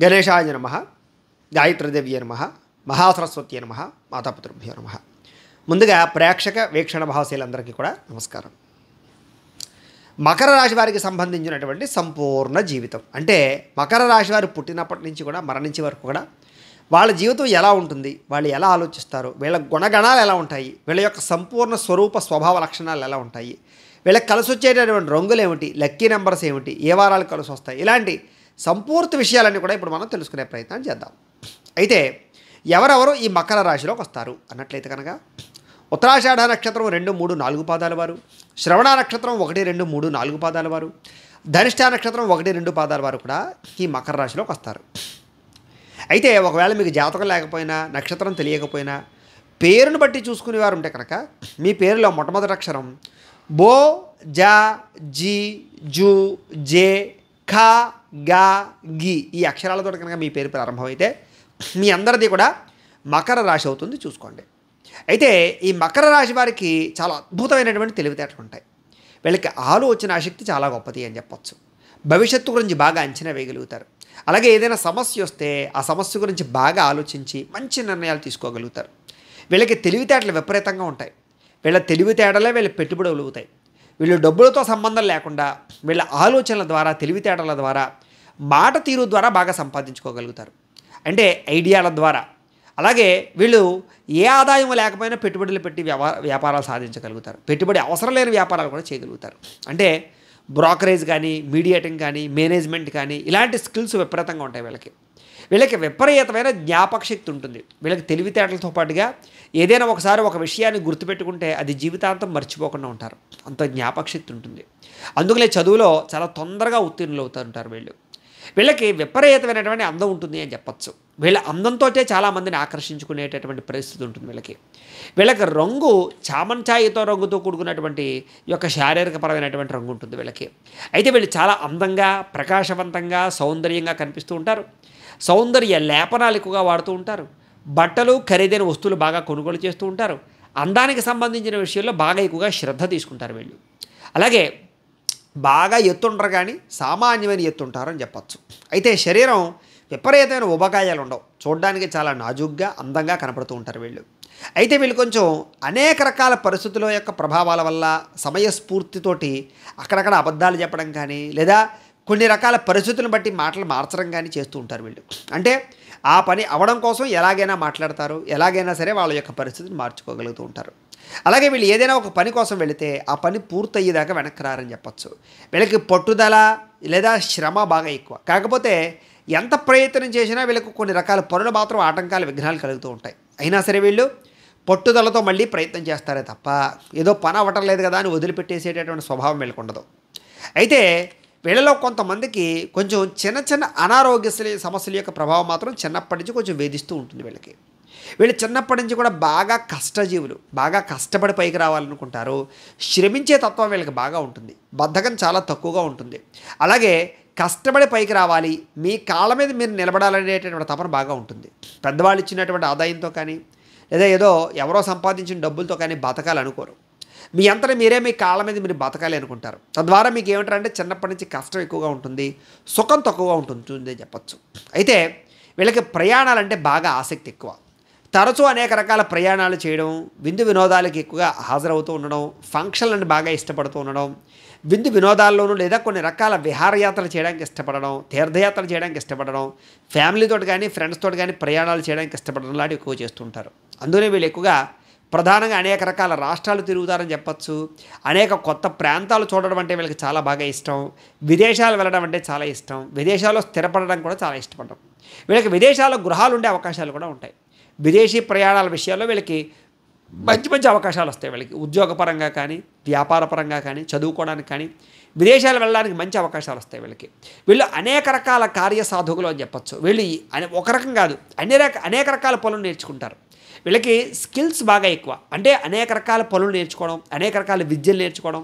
గణేశాయ నమః, గాయత్రీదేవ్యే నమః, మహాసరస్వత్యే నమః, మాతాపితృభ్యో నమః. ముందుగా ప్రేక్షక వీక్షణ భావశీలందరికీ కూడా నమస్కారం. మకర రాశి వారికి సంబంధించినటువంటి సంపూర్ణ జీవితం అంటే మకర రాశి వారు పుట్టినప్పటి నుంచి కూడా మరణించే వరకు కూడా వాళ్ళ జీవితం ఎలా ఉంటుంది, వాళ్ళు ఎలా ఆలోచిస్తారు, వీళ్ళ గుణగణాలు ఎలా ఉంటాయి, వీళ్ళ యొక్క సంపూర్ణ స్వరూప స్వభావ లక్షణాలు ఎలా ఉంటాయి, వీళ్ళకి కలిసి వచ్చేటటువంటి రంగులు ఏమిటి, లక్కీ నెంబర్స్ ఏమిటి, ఏ వారాలు కలిసి వస్తాయి, ఇలాంటి సంపూర్తి విషయాలన్నీ కూడా ఇప్పుడు మనం తెలుసుకునే ప్రయత్నం చేద్దాం. అయితే ఎవరెవరు ఈ మకర రాశిలోకి వస్తారు అన్నట్లయితే కనుక ఉత్తరాషాఢ నక్షత్రం 2, 3, 4 పాదాల వారు, శ్రవణ నక్షత్రం 1, 2, 3, 4 పాదాల వారు, ధనిష్ఠ నక్షత్రం 1, 2 పాదాల వారు కూడా ఈ మకర రాశిలోకి వస్తారు. అయితే ఒకవేళ మీకు జాతకం లేకపోయినా, నక్షత్రం తెలియకపోయినా, పేరును బట్టి చూసుకునేవారు ఉంటే కనుక మీ పేరులో మొట్టమొదటి అక్షరం బో, జా, జీ, జూ, జే, ఖ, గా, గి ఈ అక్షరాలతో కనుక మీ పేరు ప్రారంభమైతే మీ అందరిది కూడా మకర రాశి అవుతుంది, చూసుకోండి. అయితే ఈ మకర రాశి వారికి చాలా అద్భుతమైనటువంటి తెలివితేటలు ఉంటాయి. వీళ్ళకి ఆలోచన శక్తి చాలా గొప్పది అని చెప్పచ్చు. భవిష్యత్తు గురించి బాగా అంచనా వేయగలుగుతారు. అలాగే ఏదైనా సమస్య వస్తే ఆ సమస్య గురించి బాగా ఆలోచించి మంచి నిర్ణయాలు తీసుకోగలుగుతారు. వీళ్ళకి తెలివితేటలు విపరీతంగా ఉంటాయి. వీళ్ళ తెలివితేటలే వీళ్ళ పెట్టుబడులు అవుతాయి. వీళ్ళు డబ్బులతో సంబంధం లేకుండా వీళ్ళ ఆలోచనల ద్వారా, తెలివితేటల ద్వారా, మాట తీరు ద్వారా బాగా సంపాదించుకోగలుగుతారు. అంటే ఐడియాల ద్వారా. అలాగే వీళ్ళు ఏ ఆదాయం లేకపోయినా పెట్టుబడులు పెట్టి వ్యాపారాలు సాధించగలుగుతారు. పెట్టుబడి అవసరం లేని వ్యాపారాలు కూడా చేయగలుగుతారు. అంటే బ్రోకరేజ్ కానీ, మీడియేటింగ్ కానీ, మేనేజ్మెంట్ కానీ ఇలాంటి స్కిల్స్ విపరీతంగా ఉంటాయి వీళ్ళకి. వీళ్ళకి విపరీతమైన జ్ఞాపక శక్తి ఉంటుంది. వీళ్ళకి తెలివితేటలతో పాటుగా ఏదైనా ఒకసారి ఒక విషయాన్ని గుర్తుపెట్టుకుంటే అది జీవితాంతం మర్చిపోకుండా ఉంటారు. అంత జ్ఞాపక శక్తి ఉంటుంది. అందుకనే చదువులో చాలా తొందరగా ఉత్తీర్ణులు అవుతుంటారు వీళ్ళు. వీళ్ళకి విపరీతమైనటువంటి అందం ఉంటుంది అని చెప్పచ్చు. వీళ్ళ అందంతో చాలామందిని ఆకర్షించుకునేటటువంటి పరిస్థితి ఉంటుంది వీళ్ళకి. వీళ్ళకి రంగు చామంచాయితో రంగుతో కూడుకున్నటువంటి యొక్క శారీరకపరమైనటువంటి రంగు ఉంటుంది వీళ్ళకి. అయితే వీళ్ళు చాలా అందంగా, ప్రకాశవంతంగా, సౌందర్యంగా కనిపిస్తూ ఉంటారు. సౌందర్య లేపనాలు ఎక్కువగా వాడుతూ ఉంటారు. బట్టలు, ఖరీదైన వస్తువులు బాగా కొనుగోలు చేస్తూ ఉంటారు. అందానికి సంబంధించిన విషయంలో బాగా ఎక్కువగా శ్రద్ధ తీసుకుంటారు వీళ్ళు. అలాగే బాగా ఎత్తుంటారు కానీ సామాన్యమైన ఎత్తుంటారు అని చెప్పచ్చు. అయితే శరీరం విపరీతమైన ఉబకాయాలు ఉండవు. చూడడానికి చాలా నాజూగ్గా, అందంగా కనపడుతూ ఉంటారు వీళ్ళు. అయితే వీళ్ళు కొంచెం అనేక రకాల పరిస్థితుల యొక్క ప్రభావాల వల్ల సమయస్ఫూర్తితోటి అక్కడక్కడ అబద్ధాలు చెప్పడం కానీ, లేదా కొన్ని రకాల పరిస్థితులను బట్టి మాటలు మార్చడం కానీ చేస్తూ ఉంటారు వీళ్ళు. అంటే ఆ పని అవడం కోసం ఎలాగైనా మాట్లాడతారు, ఎలాగైనా సరే వాళ్ళ యొక్క పరిస్థితిని మార్చుకోగలుగుతూ ఉంటారు. అలాగే వీళ్ళు ఏదైనా ఒక పని కోసం వెళితే ఆ పని పూర్తయ్యేదాకా వెనక్కి రారని చెప్పచ్చు. వీళ్ళకి పట్టుదల లేదా శ్రమ బాగా ఎక్కువ. కాకపోతే ఎంత ప్రయత్నం చేసినా వీళ్ళకు కొన్ని రకాల పనులు మాత్రం ఆటంకాలు, విఘ్నాలు కలుగుతూ ఉంటాయి. అయినా సరే వీళ్ళు పట్టుదలతో మళ్ళీ ప్రయత్నం చేస్తారే తప్ప ఏదో పని అవ్వటం లేదు కదా అని వదిలిపెట్టేసేటటువంటి స్వభావం వీళ్ళకు ఉండదు. అయితే వీళ్ళలో కొంతమందికి కొంచెం చిన్న చిన్న అనారోగ్య సమస్యల యొక్క ప్రభావం మాత్రం చిన్నప్పటి నుంచి కొంచెం వేధిస్తూ ఉంటుంది వీళ్ళకి. వీళ్ళు చిన్నప్పటి నుంచి కూడా బాగా కష్టజీవులు, బాగా కష్టపడి పైకి రావాలనుకుంటారు. శ్రమించే తత్వం వీళ్ళకి బాగా ఉంటుంది. బద్ధకం చాలా తక్కువగా ఉంటుంది. అలాగే కష్టపడి పైకి రావాలి, మీ కాళ్ళ మీద మీరు నిలబడాలనేటటువంటి తపన బాగా ఉంటుంది. పెద్దవాళ్ళు ఇచ్చినటువంటి ఆదాయంతో కానీ, లేదా ఏదో ఎవరో సంపాదించిన డబ్బులతో కానీ బతకాలనుకోరు. మీ అంతటా మీరే మీ కాళ్ళ మీద మీరు బతకాలి అనుకుంటారు. తద్వారా మీకు ఏమిటంటే చిన్నప్పటి నుంచి కష్టం ఎక్కువగా ఉంటుంది, సుఖం తక్కువగా ఉంటుంది చెప్పచ్చు. అయితే వీళ్ళకి ప్రయాణాలంటే బాగా ఆసక్తి ఎక్కువ. తరచూ అనేక రకాల ప్రయాణాలు చేయడం, విందు వినోదాలకు ఎక్కువగా హాజరవుతూ ఉండడం, ఫంక్షన్లను బాగా ఇష్టపడుతూ ఉండడం, విందు వినోదాల్లోనూ లేదా కొన్ని రకాల విహారయాత్రలు చేయడానికి ఇష్టపడడం, తీర్థయాత్రలు చేయడానికి ఇష్టపడడం, ఫ్యామిలీతో కానీ ఫ్రెండ్స్తో కానీ ప్రయాణాలు చేయడానికి ఇష్టపడడం లాంటివి ఎక్కువ చేస్తుంటారు. అందులో వీళ్ళు ఎక్కువగా ప్రధానంగా అనేక రకాల రాష్ట్రాలు తిరుగుతారని చెప్పచ్చు. అనేక కొత్త ప్రాంతాలు చూడడం అంటే వీళ్ళకి చాలా బాగా ఇష్టం. విదేశాలు వెళ్ళడం అంటే చాలా ఇష్టం. విదేశాల్లో స్థిరపడడం కూడా చాలా ఇష్టపడడం. వీళ్ళకి విదేశాల్లో గృహాలు ఉండే అవకాశాలు కూడా ఉంటాయి. విదేశీ ప్రయాణాల విషయాల్లో వీళ్ళకి మంచి మంచి అవకాశాలు వస్తాయి. వీళ్ళకి ఉద్యోగపరంగా కానీ, వ్యాపారపరంగా కానీ, చదువుకోవడానికి కానీ, విదేశాలు వెళ్ళడానికి మంచి అవకాశాలు వస్తాయి వీళ్ళకి. వీళ్ళు అనేక రకాల కార్యసాధకులు అని చెప్పచ్చు. వీళ్ళు ఒక రకం కాదు, అనేక రకాల పనులు నేర్చుకుంటారు. వీళ్ళకి స్కిల్స్ బాగా ఎక్కువ. అంటే అనేక రకాల పనులు నేర్చుకోవడం, అనేక రకాల విద్యలు నేర్చుకోవడం,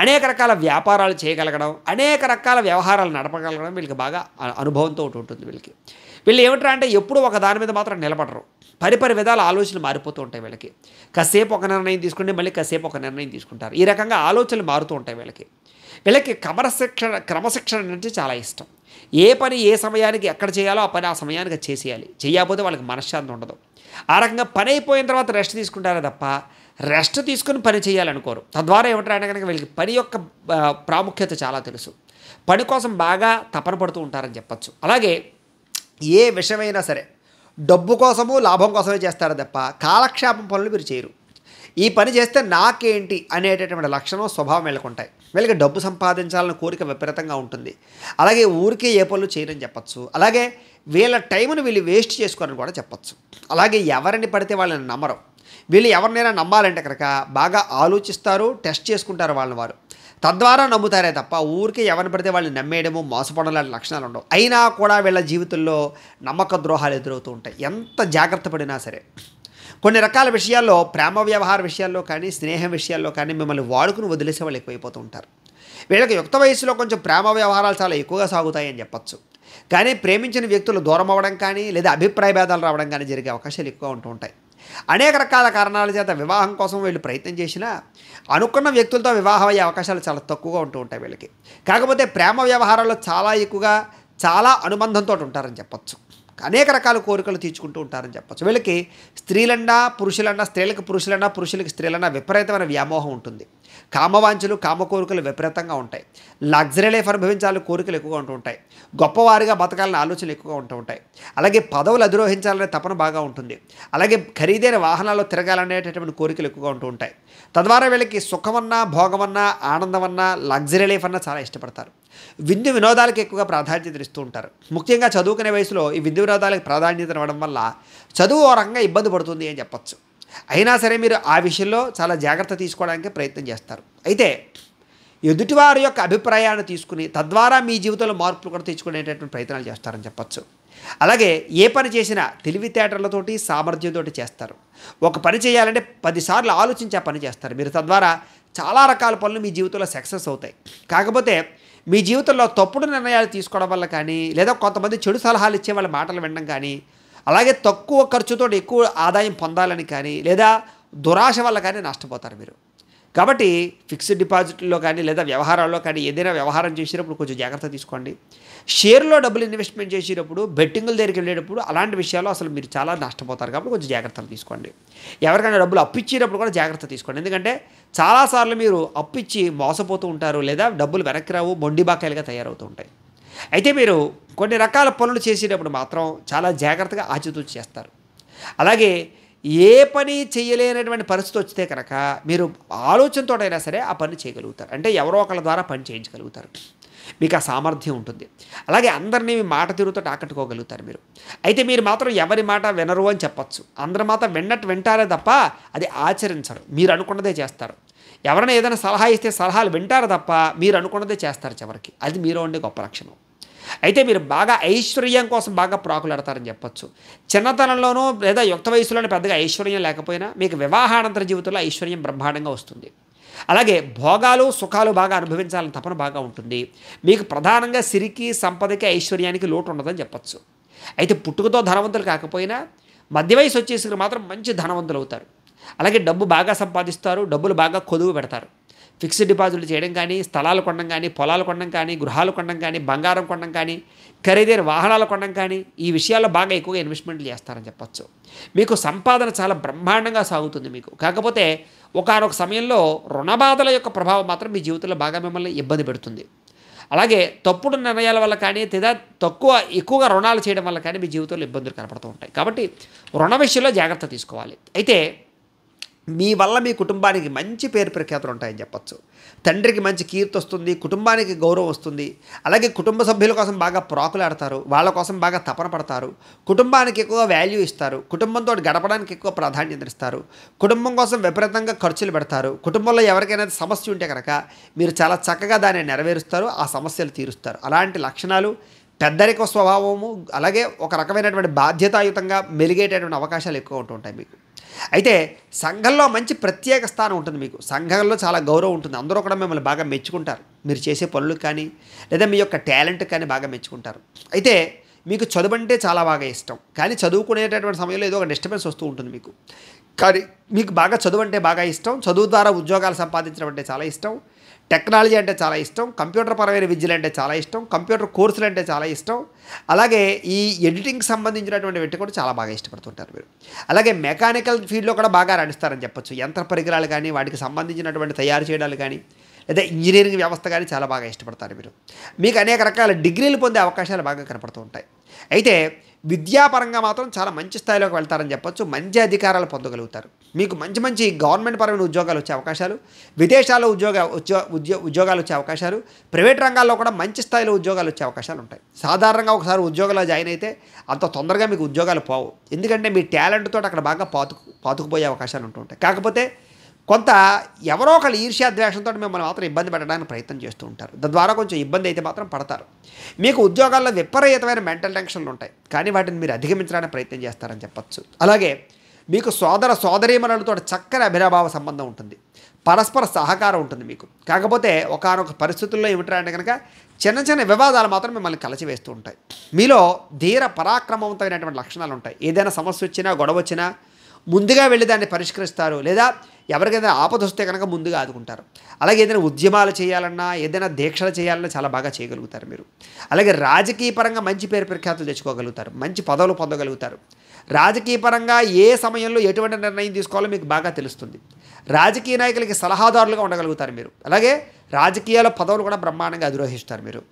అనేక రకాల వ్యాపారాలు చేయగలగడం, అనేక రకాల వ్యవహారాలు నడపగలగడం వీళ్ళకి బాగా అనుభవంతో ఉంటుంది వీళ్ళకి. వీళ్ళు ఏమిట్రా అంటే ఎప్పుడూ ఒక దాని మీద మాత్రం నిలబడరు. పరిపరి విధాల ఆలోచనలు మారిపోతూ ఉంటాయి వీళ్ళకి. కాసేపు ఒక నిర్ణయం తీసుకుంటే మళ్ళీ కాసేపు ఒక నిర్ణయం తీసుకుంటారు. ఈ రకంగా ఆలోచనలు మారుతూ ఉంటాయి వీళ్ళకి. వీళ్ళకి క్రమశిక్షణ అంటే చాలా ఇష్టం. ఏ పని ఏ సమయానికి ఎక్కడ చేయాలో ఆ పని ఆ సమయానికి అది చేసేయాలి. చేయకపోతే వాళ్ళకి మనశ్శాంతి ఉండదు. ఆ రకంగా పని అయిపోయిన తర్వాత రెస్ట్ తీసుకుంటారే తప్ప రెస్ట్ తీసుకుని పని చేయాలనుకోరు. తద్వారా ఏమంటారంటే కనుక వీళ్ళకి పని యొక్క ప్రాముఖ్యత చాలా తెలుసు. పని కోసం బాగా తపన పడుతూ ఉంటారని చెప్పచ్చు. అలాగే ఏ విషయమైనా సరే డబ్బు కోసము లాభం కోసమే చేస్తారు తప్ప కాలక్షేపం పనులు మీరు చేయరు. ఈ పని చేస్తే నాకేంటి అనేటటువంటి లక్షణం స్వభావం వీళ్ళకుంటాయి. వీళ్ళకి డబ్బు సంపాదించాలన్న కోరిక విపరీతంగా ఉంటుంది. అలాగే ఊరికే ఏ పనులు చేయరని చెప్పచ్చు. అలాగే వీళ్ళ టైంను వీళ్ళు వేస్ట్ చేసుకోరని కూడా చెప్పచ్చు. అలాగే ఎవరిని పడితే వాళ్ళని నమ్మరు. వీళ్ళు ఎవరినైనా నమ్మాలంటే కనుక బాగా ఆలోచిస్తారు, టెస్ట్ చేసుకుంటారు వాళ్ళని వారు. తద్వారా నమ్ముతారే తప్ప ఊరికే ఎవరిని పడితే వాళ్ళని నమ్మేయడము, మోసపోవడం లాంటి లక్షణాలు ఉండవు. అయినా కూడా వీళ్ళ జీవితంలో నమ్మక ద్రోహాలు ఎదురవుతూ ఉంటాయి ఎంత జాగ్రత్త పడినా సరే. కొన్ని రకాల విషయాల్లో, ప్రేమ వ్యవహార విషయాల్లో కానీ, స్నేహం విషయాల్లో కానీ మిమ్మల్ని వాడుకుని వదిలేసే వాళ్ళు ఎక్కువైపోతూ ఉంటారు. వీళ్ళకి యుక్త వయసులో కొంచెం ప్రేమ వ్యవహారాలు చాలా ఎక్కువగా సాగుతాయని చెప్పచ్చు. కానీ ప్రేమించిన వ్యక్తులు దూరం అవ్వడం కానీ, లేదా అభిప్రాయ భేదాలు రావడం కానీ జరిగే అవకాశాలు ఎక్కువ ఉంటూ ఉంటాయి. అనేక రకాల కారణాల చేత వివాహం కోసం వీళ్ళు ప్రయత్నం చేసినా అనుకున్న వ్యక్తులతో వివాహం అయ్యే అవకాశాలు చాలా తక్కువగా ఉంటూ ఉంటాయి వీళ్ళకి. కాకపోతే ప్రేమ వ్యవహారాల్లో చాలా ఎక్కువగా చాలా అనుబంధంతో ఉంటారని చెప్పచ్చు. అనేక రకాల కోరికలు తీర్చుకుంటూ ఉంటారని చెప్పచ్చు. వీళ్ళకి స్త్రీలన్నా పురుషులన్నా, స్త్రీలకు పురుషులన్నా, పురుషులకి స్త్రీలన్నా విపరీతమైన వ్యామోహం ఉంటుంది. కామవాంఛలు, కామ కోరికలు విపరీతంగా ఉంటాయి. లగ్జరీ లైఫ్ అనుభవించాలని కోరికలు ఎక్కువగా ఉంటూ ఉంటాయి. గొప్పవారిగా బతకాలని ఆలోచనలు ఎక్కువగా ఉంటూ ఉంటాయి. అలాగే పదవులు అధిరోహించాలనే తపన బాగా ఉంటుంది. అలాగే ఖరీదైన వాహనాల్లో తిరగాలనేటటువంటి కోరికలు ఎక్కువగా ఉంటూ ఉంటాయి. తద్వారా వీళ్ళకి సుఖమన్నా, భోగమన్నా, ఆనందమన్నా, లగ్జరీ లైఫ్ అన్నా చాలా ఇష్టపడతారు. విందు వినోదాలకు ఎక్కువగా ప్రాధాన్యత ఇస్తూ ఉంటారు. ముఖ్యంగా చదువుకునే వయసులో ఈ విందు వినోదాలకు ప్రాధాన్యత ఇవ్వడం వల్ల చదువు ఓ రకంగా ఇబ్బంది పడుతుంది అని చెప్పచ్చు. అయినా సరే మీరు ఆ విషయంలో చాలా జాగ్రత్త తీసుకోవడానికి ప్రయత్నం చేస్తారు. అయితే ఎదుటివారి యొక్క అభిప్రాయాన్ని తీసుకుని తద్వారా మీ జీవితంలో మార్పులు కూడా తెచ్చుకునేటటువంటి ప్రయత్నాలు చేస్తారని చెప్పచ్చు. అలాగే ఏ పని చేసినా తెలివితేటలతోటి, సామర్థ్యంతో చేస్తారు. ఒక పని చేయాలంటే 10 సార్లు ఆలోచించి ఆ పని చేస్తారు మీరు. తద్వారా చాలా రకాల పనులు మీ జీవితంలో సక్సెస్ అవుతాయి. కాకపోతే మీ జీవితంలో తప్పుడు నిర్ణయాలు తీసుకోవడం వల్ల కానీ, లేదా కొంతమంది చెడు సలహాలు ఇచ్చే వాళ్ళ మాటలు వినడం కానీ, అలాగే తక్కువ ఖర్చుతో ఎక్కువ ఆదాయం పొందాలని కానీ, లేదా దురాశ వల్ల కానీ నష్టపోతారు మీరు. కాబట్టి ఫిక్స్డ్ డిపాజిట్లో కానీ, లేదా వ్యవహారాల్లో కానీ ఏదైనా వ్యవహారం చేసేటప్పుడు కొంచెం జాగ్రత్త తీసుకోండి. షేర్లో డబ్బులు ఇన్వెస్ట్మెంట్ చేసేటప్పుడు, బెట్టింగుల దగ్గరికి వెళ్ళేటప్పుడు అలాంటి విషయాల్లో అసలు మీరు చాలా నష్టపోతారు. కాబట్టి కొంచెం జాగ్రత్తలు తీసుకోండి. ఎవరికైనా డబ్బులు అప్పు ఇచ్చేటప్పుడు కూడా జాగ్రత్త తీసుకోండి. ఎందుకంటే చాలాసార్లు మీరు అప్పు ఇచ్చి మోసపోతూ ఉంటారు, లేదా డబ్బులు వెనక్కి రావు, మొండి బాకాయలుగా తయారవుతూ ఉంటాయి. అయితే మీరు కొన్ని రకాల పనులు చేసేటప్పుడు మాత్రం చాలా జాగ్రత్తగా ఆచితూచి చేస్తారు. అలాగే ఏ పని చేయలేనటువంటి పరిస్థితి వస్తే కనుక మీరు ఆలోచనతోటైనా సరే ఆ పని చేయగలుగుతారు. అంటే ఎవరో ఒకళ్ళ ద్వారా పని చేయించగలుగుతారు. మీకు ఆ సామర్థ్యం ఉంటుంది. అలాగే అందరినీ మీ మాట తీరుతో ఆకట్టుకోగలుగుతారు మీరు. అయితే మీరు మాత్రం ఎవరి మాట వినరు అని చెప్పచ్చు. అందరి మాట వింటారే తప్ప అది ఆచరించరు. మీరు అనుకున్నదే చేస్తారు. ఎవరైనా ఏదైనా సలహా ఇస్తే సలహాలు వింటారు తప్ప మీరు అనుకున్నదే చేస్తారు చివరికి. అది మీలో ఉండే గొప్ప లక్షణం. అయితే మీరు బాగా ఐశ్వర్యం కోసం బాగా ప్రాకులాడతారని చెప్పచ్చు. చిన్నతనంలోనూ లేదా యుక్త వయసులోనే పెద్దగా ఐశ్వర్యం లేకపోయినా మీకు వివాహానంతర జీవితంలో ఐశ్వర్యం బ్రహ్మాండంగా వస్తుంది. అలాగే భోగాలు, సుఖాలు బాగా అనుభవించాలని తపన బాగా ఉంటుంది. మీకు ప్రధానంగా సిరికి, సంపదకి, ఐశ్వర్యానికి లోటు ఉండదని చెప్పచ్చు. అయితే పుట్టుకతో ధనవంతులు కాకపోయినా మధ్య వయసు వచ్చేసరికి మాత్రం మంచి ధనవంతులు అవుతారు. అలాగే డబ్బు బాగా సంపాదిస్తారు, డబ్బులు బాగా కొదువు పెడతారు. ఫిక్స్డ్ డిపాజిట్లు చేయడం కానీ, స్థలాలు కొనడం కానీ, పొలాలు కొనడం కానీ, గృహాలు కొనడం కానీ, బంగారం కొనడం కానీ, ఖరీదైన వాహనాలు కొనడం కానీ, ఈ విషయాల్లో బాగా ఎక్కువగా ఇన్వెస్ట్మెంట్లు చేస్తారని చెప్పచ్చు. మీకు సంపాదన చాలా బ్రహ్మాండంగా సాగుతుంది మీకు. కాకపోతే ఒకానొక సమయంలో రుణబాధల యొక్క ప్రభావం మాత్రం మీ జీవితంలో బాగా మిమ్మల్ని ఇబ్బంది పెడుతుంది. అలాగే తప్పుడు నిర్ణయాల వల్ల కానీ, లేదా ఎక్కువగా రుణాలు చేయడం వల్ల కానీ మీ జీవితంలో ఇబ్బందులు కనపడుతూ ఉంటాయి. కాబట్టి రుణ విషయంలో జాగ్రత్త తీసుకోవాలి. అయితే మీ వల్ల మీ కుటుంబానికి మంచి పేరు ప్రఖ్యాతులు ఉంటాయని చెప్పచ్చు. తండ్రికి మంచి కీర్తి వస్తుంది, కుటుంబానికి గౌరవం వస్తుంది. అలాగే కుటుంబ సభ్యుల కోసం బాగా ప్రాకులాడతారు, వాళ్ళ కోసం బాగా తపన పడతారు, కుటుంబానికి ఎక్కువ వాల్యూ ఇస్తారు, కుటుంబంతో గడపడానికి ఎక్కువ ప్రాధాన్యత ఇస్తారు, కుటుంబం కోసం విపరీతంగా ఖర్చులు పెడతారు. కుటుంబంలో ఎవరికైనా సమస్య ఉంటే కనుక మీరు చాలా చక్కగా దాన్ని నెరవేరుస్తారు, ఆ సమస్యలు తీరుస్తారు. అలాంటి లక్షణాలు, పెద్దరిక స్వభావము, అలాగే ఒక రకమైనటువంటి బాధ్యతాయుతంగా మెలిగేటటువంటి అవకాశాలు ఎక్కువ ఉంటుంటాయి మీకు. అయితే సంఘంలో మంచి ప్రత్యేక స్థానం ఉంటుంది మీకు. సంఘంలో చాలా గౌరవం ఉంటుంది. అందరూ కూడా మిమ్మల్ని బాగా మెచ్చుకుంటారు. మీరు చేసే పనులకు కానీ, లేదా మీ యొక్క టాలెంట్ కానీ బాగా మెచ్చుకుంటారు. అయితే మీకు చదువు అంటే చాలా బాగా ఇష్టం. కానీ చదువుకునేటటువంటి సమయంలో ఏదో ఒక డిస్టర్బెన్స్ వస్తూ ఉంటుంది మీకు. కానీ మీకు బాగా చదువు అంటే బాగా ఇష్టం. చదువు ద్వారా ఉద్యోగాలు సంపాదించడం అంటే చాలా ఇష్టం. టెక్నాలజీ అంటే చాలా ఇష్టం, కంప్యూటర్ పరమైన విద్యలు అంటే చాలా ఇష్టం, కంప్యూటర్ కోర్సులు అంటే చాలా ఇష్టం. అలాగే ఈ ఎడిటింగ్కి సంబంధించినటువంటి వ్యక్తి కూడా చాలా బాగా ఇష్టపడుతుంటారు మీరు. అలాగే మెకానికల్ ఫీల్డ్లో కూడా బాగా రాణిస్తారని చెప్పొచ్చు. యంత్ర పరికరాలు కానీ, వాటికి సంబంధించినటువంటి తయారు చేయడాలు కానీ, లేదా ఇంజనీరింగ్ వ్యవస్థ కానీ చాలా బాగా ఇష్టపడతారు మీరు. మీకు అనేక రకాల డిగ్రీలు పొందే అవకాశాలు బాగా కనపడుతూ ఉంటాయి. అయితే విద్యాపరంగా మాత్రం చాలా మంచి స్థాయిలోకి వెళ్తారని చెప్పొచ్చు. మంచి అధికారాలు పొందగలుగుతారు. మీకు మంచి మంచి గవర్నమెంట్ పరమైన ఉద్యోగాలు వచ్చే అవకాశాలు, విదేశాల్లో ఉద్యోగాలు వచ్చే అవకాశాలు, ప్రైవేట్ రంగాల్లో కూడా మంచి స్థాయిలో ఉద్యోగాలు వచ్చే అవకాశాలు ఉంటాయి. సాధారణంగా ఒకసారి ఉద్యోగంలో జాయిన్ అయితే అంత తొందరగా మీకు ఉద్యోగాలు పోవు. ఎందుకంటే మీ టాలెంట్తో అక్కడ బాగా పాతుకుపోయే అవకాశాలు ఉంటుంటాయి. కాకపోతే కొంత ఎవరో ఒకళ్ళు ఈర్ష్యాద్వేషంతో మిమ్మల్ని మాత్రం ఇబ్బంది పెట్టడానికి ప్రయత్నం చేస్తూ ఉంటారు. తద్వారా కొంచెం ఇబ్బంది అయితే మాత్రం పడతారు. మీకు ఉద్యోగాల్లో విపరీతమైన మెంటల్ టెన్షన్లు ఉంటాయి, కానీ వాటిని మీరు అధిగమించడానికి ప్రయత్నం చేస్తారని చెప్పచ్చు. అలాగే మీకు సోదరీమణులతో చక్కని అభినభావ సంబంధం ఉంటుంది, పరస్పర సహకారం ఉంటుంది మీకు. కాకపోతే ఒకానొక పరిస్థితుల్లో ఏమిటంటే కనుక చిన్న చిన్న వివాదాలు మాత్రం మిమ్మల్ని కలిసివేస్తూ ఉంటాయి. మీలో ధీర పరాక్రమవంతమైనటువంటి లక్షణాలు ఉంటాయి. ఏదైనా సమస్య వచ్చినా, గొడవ వచ్చినా ముందుగా వెళ్ళి దాన్ని పరిష్కరిస్తారు, లేదా ఎవరికైనా ఆపద వస్తే కనుక ముందుగా ఆదుకుంటారు. అలాగే ఏదైనా ఉద్యమాలు చేయాలన్నా, ఏదైనా దీక్షలు చేయాలన్నా చాలా బాగా చేయగలుగుతారు మీరు. అలాగే రాజకీయ పరంగా మంచి పేరు ప్రఖ్యాతులు తెచ్చుకోగలుగుతారు, మంచి పదవులు పొందగలుగుతారు. రాజకీయ పరంగా ఏ సమయంలో ఎటువంటి నిర్ణయం తీసుకోవాలో మీకు బాగా తెలుస్తుంది. రాజకీయ నాయకులకి సలహాదారులుగా ఉండగలుగుతారు మీరు. అలాగే రాజకీయాల పదవులు కూడా బ్రహ్మాండంగా అధిరోహిస్తారు మీరు.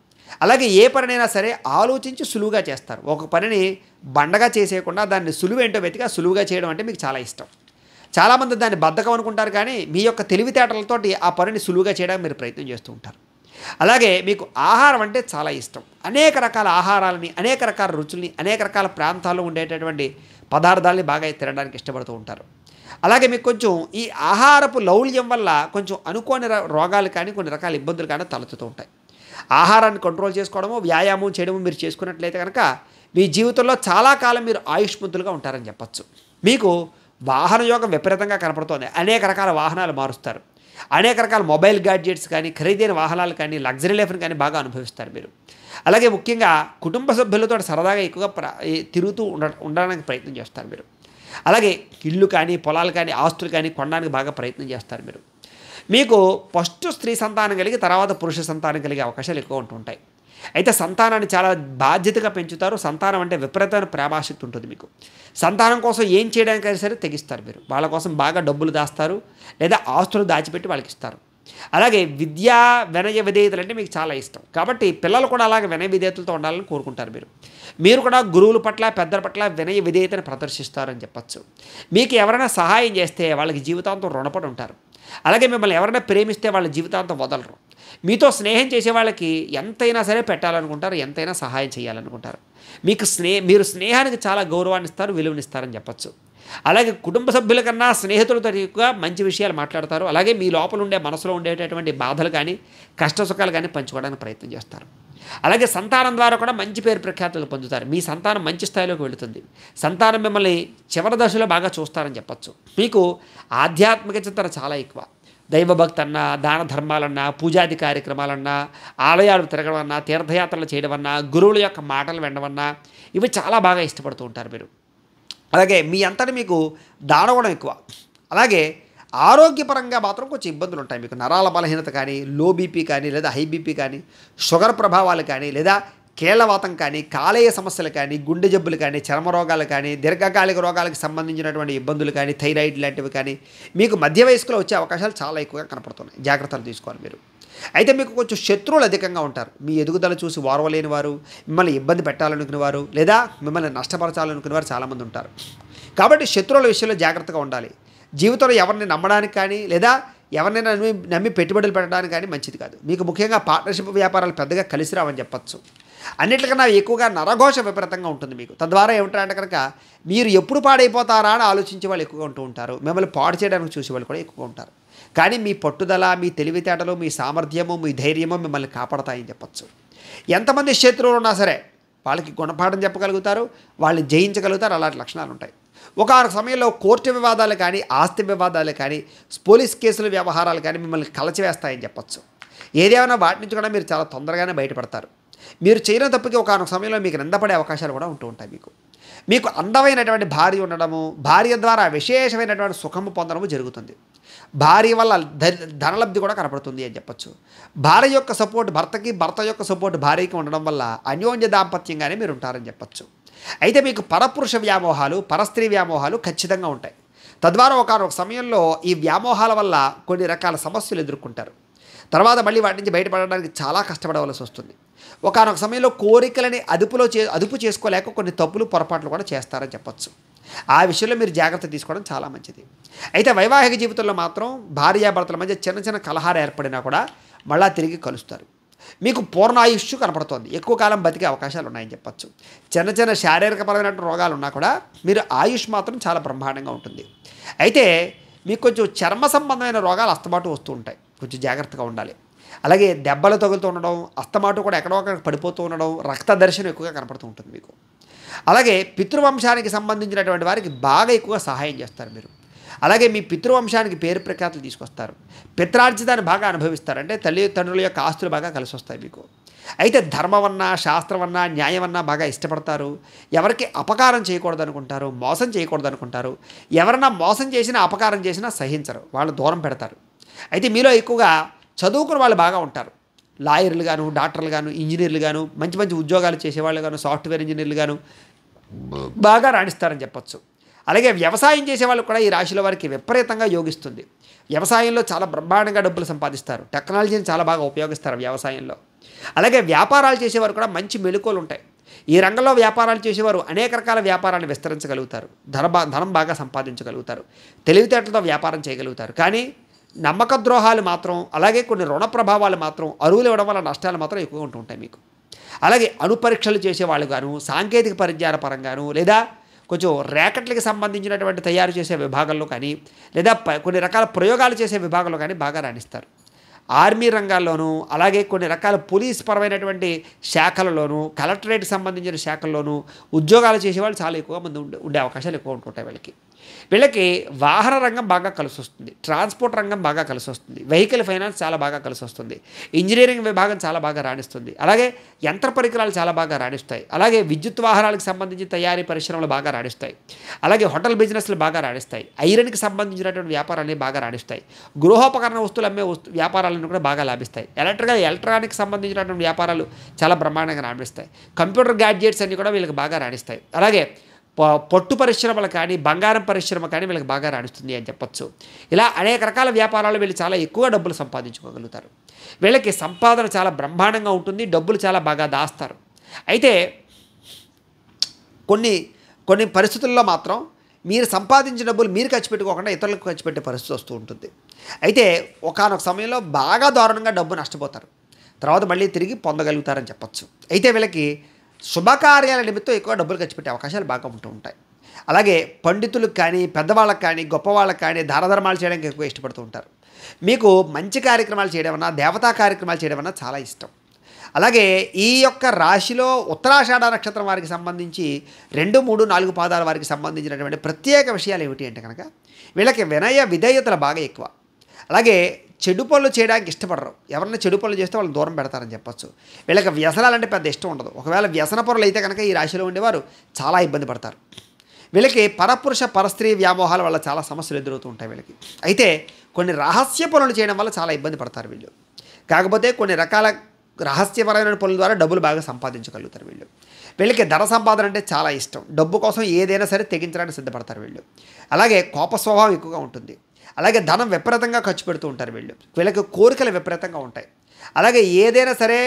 అలాగే ఏ పనినైనా సరే ఆలోచించి సులువుగా చేస్తారు. ఒక పనిని బండగా చేసేయకుండా దాన్ని సులువేంటో వెతికి సులువుగా చేయడం అంటే మీకు చాలా ఇష్టం. చాలామంది దాన్ని బద్ధకం అనుకుంటారు, కానీ మీ యొక్క తెలివితేటలతోటి ఆ పనిని సులువుగా చేయడానికి మీరు ప్రయత్నం చేస్తూ ఉంటారు. అలాగే మీకు ఆహారం అంటే చాలా ఇష్టం. అనేక రకాల ఆహారాలని, అనేక రకాల రుచుల్ని, అనేక రకాల ప్రాంతాల్లో ఉండేటటువంటి పదార్థాలని బాగా తినడానికి ఇష్టపడుతూ ఉంటారు. అలాగే మీకు కొంచెం ఈ ఆహారపు లౌల్యం వల్ల కొంచెం అనుకోని రోగాలు కానీ, కొన్ని రకాల ఇబ్బందులు కానీ తలెత్తుతూ ఉంటాయి. ఆహారాన్ని కంట్రోల్ చేసుకోవడము, వ్యాయామం చేయడము మీరు చేసుకున్నట్లయితే కనుక మీ జీవితంలో చాలా కాలం మీరు ఆయుష్మంతులుగా ఉంటారని చెప్పచ్చు. మీకు వాహన యోగం విపరీతంగా కనపడుతోంది. అనేక రకాల వాహనాలు మారుస్తారు. అనేక రకాల మొబైల్ గ్యాడ్జెట్స్ కానీ, ఖరీదైన వాహనాలు కానీ, లగ్జరీ లైఫ్ని కానీ బాగా అనుభవిస్తారు మీరు. అలాగే ముఖ్యంగా కుటుంబ సభ్యులతో సరదాగా ఎక్కువగా తిరుగుతూ ఉండడానికి ప్రయత్నం చేస్తారు మీరు. అలాగే ఇల్లు కానీ, పొలాలు కానీ, ఆస్తులు కానీ కొనడానికి బాగా ప్రయత్నం చేస్తారు మీరు. మీకు ఫస్ట్ స్త్రీ సంతానం కలిగి తర్వాత పురుష సంతానం కలిగే అవకాశాలు ఎక్కువ ఉంటుంటాయి. అయితే సంతానాన్ని చాలా బాధ్యతగా పెంచుతారు. సంతానం అంటే విపరీతమైన ప్రేమాశక్తి ఉంటుంది మీకు. సంతానం కోసం ఏం చేయడానికైనా సరే తెగిస్తారు మీరు. వాళ్ళ కోసం బాగా డబ్బులు దాస్తారు, లేదా ఆస్తులు దాచిపెట్టి వాళ్ళకి ఇస్తారు. అలాగే విద్యా వినయ విధేయతలు అంటే మీకు చాలా ఇష్టం. కాబట్టి పిల్లలు కూడా అలాగే వినయ విధేయతలతో ఉండాలని కోరుకుంటారు మీరు. మీరు కూడా గురువుల పట్ల, పెద్దల పట్ల వినయ విధేయతను ప్రదర్శిస్తారని చెప్పచ్చు. మీకు ఎవరైనా సహాయం చేస్తే వాళ్ళకి జీవితాంతం రుణపడి ఉంటారు. అలాగే మిమ్మల్ని ఎవరైనా ప్రేమిస్తే వాళ్ళ జీవితాంతం వదలరు. మీతో స్నేహం చేసే వాళ్ళకి ఎంతైనా సరే పెట్టాలనుకుంటారు, ఎంతైనా సహాయం చేయాలనుకుంటారు. మీరు స్నేహానికి చాలా గౌరవాన్ని ఇస్తారు, విలువనిస్తారని చెప్పచ్చు. అలాగే కుటుంబ సభ్యుల కన్నా స్నేహితులతో ఎక్కువగా మంచి విషయాలు మాట్లాడతారు. అలాగే మీ లోపల ఉండే మనసులో ఉండేటటువంటి బాధలు కానీ, కష్ట సుఖాలు కానీ పంచుకోవడానికి ప్రయత్నం చేస్తారు. అలాగే సంతానం ద్వారా కూడా మంచి పేరు ప్రఖ్యాతులు పొందుతారు. మీ సంతానం మంచి స్థాయిలోకి వెళుతుంది. సంతానం మిమ్మల్ని చివరి దశలో బాగా చూస్తారని చెప్పచ్చు. మీకు ఆధ్యాత్మిక చింతన చాలా ఎక్కువ. దైవభక్తి అన్నా, దాన ధర్మాలన్నా, పూజాది కార్యక్రమాలన్నా, ఆలయాలు తిరగడం అన్నా, తీర్థయాత్రలు చేయడం అన్నా, గురువుల యొక్క మాటలు వినడమన్నా ఇవి చాలా బాగా ఇష్టపడుతూ ఉంటారు మీరు. అలాగే మీ అంతటి మీకు దానగుణం ఎక్కువ. అలాగే ఆరోగ్యపరంగా మాత్రం కొంచెం ఇబ్బందులు ఉంటాయి మీకు. నరాల బలహీనత కానీ, లో బీపీ కానీ, లేదా హై బీపీ కానీ, షుగర్ ప్రభావాలు కానీ, లేదా కీళ్లవాతం కానీ, కాలేయ సమస్యలు కానీ, గుండె జబ్బులు కానీ, చర్మ రోగాలు కానీ, దీర్ఘకాలిక రోగాలకు సంబంధించినటువంటి ఇబ్బందులు కానీ, థైరాయిడ్ లాంటివి కానీ మీకు మధ్య వయస్కులో వచ్చే అవకాశాలు చాలా ఎక్కువగా కనపడుతున్నాయి. జాగ్రత్తలు తీసుకోవాలి మీరు. అయితే మీకు కొంచెం శత్రువులు అధికంగా ఉంటారు. మీ ఎదుగుదల చూసి ఓర్వలేని వారు, మిమ్మల్ని ఇబ్బంది పెట్టాలనుకునే వారు, లేదా మిమ్మల్ని నష్టపరచాలనుకునే వారు చాలామంది ఉంటారు. కాబట్టి శత్రువుల విషయంలో జాగ్రత్తగా ఉండాలి. జీవితంలో ఎవరిని నమ్మడానికి కానీ, లేదా ఎవరినైనా నమ్మి పెట్టుబడులు పెట్టడానికి కానీ మంచిది కాదు. మీకు ముఖ్యంగా పార్ట్నర్షిప్ వ్యాపారాలు పెద్దగా కలిసి రావని చెప్పచ్చు. అన్నిటికన్నా ఎక్కువగా నరఘోష విపరీతంగా ఉంటుంది మీకు. తద్వారా ఏమిటంటే కనుక మీరు ఎప్పుడు పాడైపోతారా అని ఆలోచించే వాళ్ళు ఎక్కువగా ఉంటూ ఉంటారు. మిమ్మల్ని పాడు చేయడానికి చూసే వాళ్ళు కూడా ఎక్కువగా ఉంటారు. కానీ మీ పట్టుదల, మీ తెలివితేటలు, మీ సామర్థ్యము, మీ ధైర్యము మిమ్మల్ని కాపాడతాయని చెప్పచ్చు. ఎంతమంది శత్రువులు ఉన్నా సరే వాళ్ళకి గుణపాఠం చెప్పగలుగుతారు, వాళ్ళని జయించగలుగుతారు. అలాంటి లక్షణాలు ఉంటాయి. ఒక సమయంలో కోర్టు వివాదాలు కానీ, ఆస్తి వివాదాలు కానీ, పోలీస్ కేసుల వ్యవహారాలు కానీ మిమ్మల్ని కలచివేస్తాయని చెప్పచ్చు. ఏదేమైనా వాటి నుంచి కూడా మీరు చాలా తొందరగానే బయటపడతారు. మీరు చేయని తప్పుకి ఒక సమయంలో మీకు నిందపడే అవకాశాలు కూడా ఉంటూ ఉంటాయి. మీకు అందమైనటువంటి భార్య ఉండడము, భార్య ద్వారా విశేషమైనటువంటి సుఖము పొందడము జరుగుతుంది. భార్య వల్ల ధనలబ్ధి కూడా కనపడుతుంది అని చెప్పొచ్చు. భార్య యొక్క సపోర్ట్ భర్తకి, భర్త యొక్క సపోర్ట్ భార్యకి ఉండడం వల్ల అన్యోన్య దాంపత్యంగానే మీరు ఉంటారని చెప్పొచ్చు. అయితే మీకు పరపురుష వ్యామోహాలు, పరస్త్రీ వ్యామోహాలు ఖచ్చితంగా ఉంటాయి. తద్వారా ఒకనొక సమయంలో ఈ వ్యామోహాల వల్ల కొన్ని రకాల సమస్యలు ఎదుర్కొంటారు. తర్వాత మళ్ళీ వాటి నుంచి బయటపడడానికి చాలా కష్టపడవలసి వస్తుంది. ఒకనొక సమయంలో కోరికలని అదుపు చేసుకోలేక కొన్ని తప్పులు, పొరపాట్లు కూడా చేస్తారని చెప్పొచ్చు. ఆ విషయంలో మీరు జాగ్రత్త తీసుకోవడం చాలా మంచిది. అయితే వైవాహిక జీవితంలో మాత్రం భార్యాభర్తల మధ్య చిన్న చిన్న కలహాలు ఏర్పడినా కూడా మళ్ళా తిరిగి కలుస్తారు. మీకు పూర్ణాయుష్షు కనపడుతోంది, ఎక్కువ కాలం బతికే అవకాశాలు ఉన్నాయని చెప్పొచ్చు. చిన్న చిన్న శారీరకపరమైన రోగాలు ఉన్నా కూడా మీరు ఆయుష్ మాత్రం చాలా బ్రహ్మాండంగా ఉంటుంది. అయితే మీకు కొంచెం చర్మ సంబంధమైన రోగాలు అస్తమాటు వస్తూ ఉంటాయి, కొంచెం జాగ్రత్తగా ఉండాలి. అలాగే దెబ్బలు తగులుతూ ఉండడం, అస్తమాటు కూడా ఎక్కడో అక్కడ పడిపోతూ ఉండడం, రక్త దర్శనం ఎక్కువగా కనపడుతూ ఉంటుంది మీకు. అలాగే పితృవంశానికి సంబంధించినటువంటి వారికి బాగా ఎక్కువగా సహాయం చేస్తారు మీరు. అలాగే మీ పితృవంశానికి పేరు ప్రఖ్యాతులు తీసుకొస్తారు. పిత్రార్జితాన్ని బాగా అనుభవిస్తారు. అంటే తల్లిదండ్రుల యొక్క ఆస్తులు బాగా కలిసి వస్తాయి మీకు. అయితే ధర్మమన్నా, శాస్త్రమన్నా, న్యాయమన్నా బాగా ఇష్టపడతారు. ఎవరికి అపకారం చేయకూడదు అనుకుంటారు, మోసం చేయకూడదు అనుకుంటారు. ఎవరన్నా మోసం చేసినా, అపకారం చేసినా సహించరు, వాళ్ళు దూరం పెడతారు. అయితే మీలో ఎక్కువగా చదువుకున్న వాళ్ళు బాగా ఉంటారు. లాయర్లు గాను, డాక్టర్లు గాను, ఇంజనీర్లు గాను, మంచి మంచి ఉద్యోగాలు చేసేవాళ్ళు గాను, సాఫ్ట్వేర్ ఇంజనీర్లు గాను బాగా రాణిస్తారని చెప్పొచ్చు. అలాగే వ్యవసాయం చేసేవాళ్ళు కూడా ఈ రాశిలో వారికి విపరీతంగా యోగిస్తుంది. వ్యవసాయంలో చాలా బ్రహ్మాండంగా డబ్బులు సంపాదిస్తారు. టెక్నాలజీని చాలా బాగా ఉపయోగిస్తారు వ్యవసాయంలో. అలాగే వ్యాపారాలు చేసేవారు కూడా మంచి మెళుకువలు ఉంటాయి. ఈ రంగంలో వ్యాపారాలు చేసేవారు అనేక రకాల వ్యాపారాన్ని విస్తరించగలుగుతారు. ధనం బాగా సంపాదించగలుగుతారు. తెలివితేటలతో వ్యాపారం చేయగలుగుతారు. కానీ నమ్మక ద్రోహాలు మాత్రం, అలాగే కొన్ని రుణ ప్రభావాలు మాత్రం, అరువులు ఇవ్వడం వల్ల నష్టాలు మాత్రం ఎక్కువగా ఉంటూ ఉంటాయి మీకు. అలాగే అణుపరీక్షలు చేసేవాళ్ళు గాను, సాంకేతిక పరిజ్ఞాన పరంగాను, లేదా కొంచెం ర్యాకెట్లకి సంబంధించినటువంటి తయారు చేసే విభాగంలో కానీ, లేదా కొన్ని రకాల ప్రయోగాలు చేసే విభాగంలో కానీ బాగా రాణిస్తారు. ఆర్మీ రంగాల్లోనూ, అలాగే కొన్ని రకాల పోలీస్ పరమైనటువంటి శాఖలలోనూ, కలెక్టరేట్కి సంబంధించిన శాఖల్లోనూ ఉద్యోగాలు చేసేవాళ్ళు చాలా ఎక్కువగా మంది ఉండే అవకాశాలు ఎక్కువ ఉంటుంటాయి వీళ్ళకి వాహన రంగం బాగా కలిసి వస్తుంది. ట్రాన్స్పోర్ట్ రంగం బాగా కలిసి వస్తుంది. వెహికల్ ఫైనాన్స్ చాలా బాగా కలిసి వస్తుంది. ఇంజనీరింగ్ విభాగం చాలా బాగా రాణిస్తుంది. అలాగే యంత్ర పరికరాలు చాలా బాగా రాణిస్తాయి. అలాగే విద్యుత్ వాహనాలకు సంబంధించి తయారీ పరిశ్రమలు బాగా రాణిస్తాయి. అలాగే హోటల్ బిజినెస్లు బాగా రాణిస్తాయి. ఐరన్కి సంబంధించినటువంటి వ్యాపారాన్ని బాగా రాణిస్తాయి. గృహోపకరణ వస్తువులు అమ్మే వస్తువులను కూడా బాగా లాభిస్తాయి. ఎలక్ట్రానిక్ సంబంధించినటువంటి వ్యాపారాలు చాలా బ్రహ్మాండంగా రాణిస్తాయి. కంప్యూటర్ గ్యాడ్జెట్స్ అన్నీ కూడా వీళ్ళకి బాగా రాణిస్తాయి. అలాగే పొట్టు పరిశ్రమలు కానీ, బంగారం పరిశ్రమ కానీ వీళ్ళకి బాగా రాణిస్తుంది అని చెప్పొచ్చు. ఇలా అనేక రకాల వ్యాపారాలు వీళ్ళు చాలా ఎక్కువ డబ్బులు సంపాదించుకోగలుగుతారు. వీళ్ళకి సంపాదన చాలా బ్రహ్మాండంగా ఉంటుంది. డబ్బులు చాలా బాగా దాస్తారు. అయితే కొన్ని పరిస్థితుల్లో మాత్రం మీరు సంపాదించిన డబ్బులు మీరు ఖర్చు పెట్టుకోకుండా ఇతరులకు ఖర్చు పెట్టే పరిస్థితి వస్తూ ఉంటుంది. అయితే ఒకానొక సమయంలో బాగా దారుణంగా డబ్బు నష్టపోతారు. తర్వాత మళ్ళీ తిరిగి పొందగలుగుతారని చెప్పొచ్చు. అయితే వీళ్ళకి శుభకార్యాల నిమిత్తం ఎక్కువ డబ్బులు ఖర్చు పెట్టే అవకాశాలు బాగా ఉంటూ ఉంటాయి. అలాగే పండితులకు కానీ, పెద్దవాళ్ళకి కానీ, గొప్పవాళ్ళకి కానీ దానధర్మాలు చేయడానికి ఎక్కువ ఇష్టపడుతూ ఉంటారు. మీకు మంచి కార్యక్రమాలు చేయడమన్నా, దేవతా కార్యక్రమాలు చేయడమన్నా చాలా ఇష్టం. అలాగే ఈ యొక్క రాశిలో ఉత్తరాషాఢ నక్షత్రం వారికి సంబంధించి 2, 3, 4 పాదాల వారికి సంబంధించినటువంటి ప్రత్యేక విషయాలు ఏమిటి అంటే కనుక వీళ్ళకి వినయ విధేయతలు బాగా ఎక్కువ. అలాగే చెడు పనులు చేయడానికి ఇష్టపడరు. ఎవరైనా చెడు పనులు చేస్తే వాళ్ళని దూరం పెడతారని చెప్పొచ్చు. వీళ్ళకి వ్యసనాలంటే పెద్ద ఇష్టం ఉండదు. ఒకవేళ వ్యసన పరులు అయితే కనుక ఈ రాశిలో ఉండేవారు చాలా ఇబ్బంది పడతారు. వీళ్ళకి పరపురుష పరస్త్రీ వ్యామోహాల వల్ల చాలా సమస్యలు ఎదురవుతూ ఉంటాయి వీళ్ళకి. అయితే కొన్ని రహస్య పనులు చేయడం వల్ల చాలా ఇబ్బంది పడతారు వీళ్ళు. కాకపోతే కొన్ని రకాల రహస్యపరమైన పనుల ద్వారా డబ్బులు బాగా సంపాదించగలుగుతారు వీళ్ళకి ధన సంపాదన అంటే చాలా ఇష్టం. డబ్బు కోసం ఏదైనా సరే తెగించడానికి సిద్ధపడతారు వీళ్ళు. అలాగే కోప స్వభావం ఎక్కువగా ఉంటుంది. అలాగే ధనం విపరీతంగా ఖర్చు పెడుతూ ఉంటారు వీళ్ళకి కోరికలు విపరీతంగా ఉంటాయి. అలాగే ఏదైనా సరే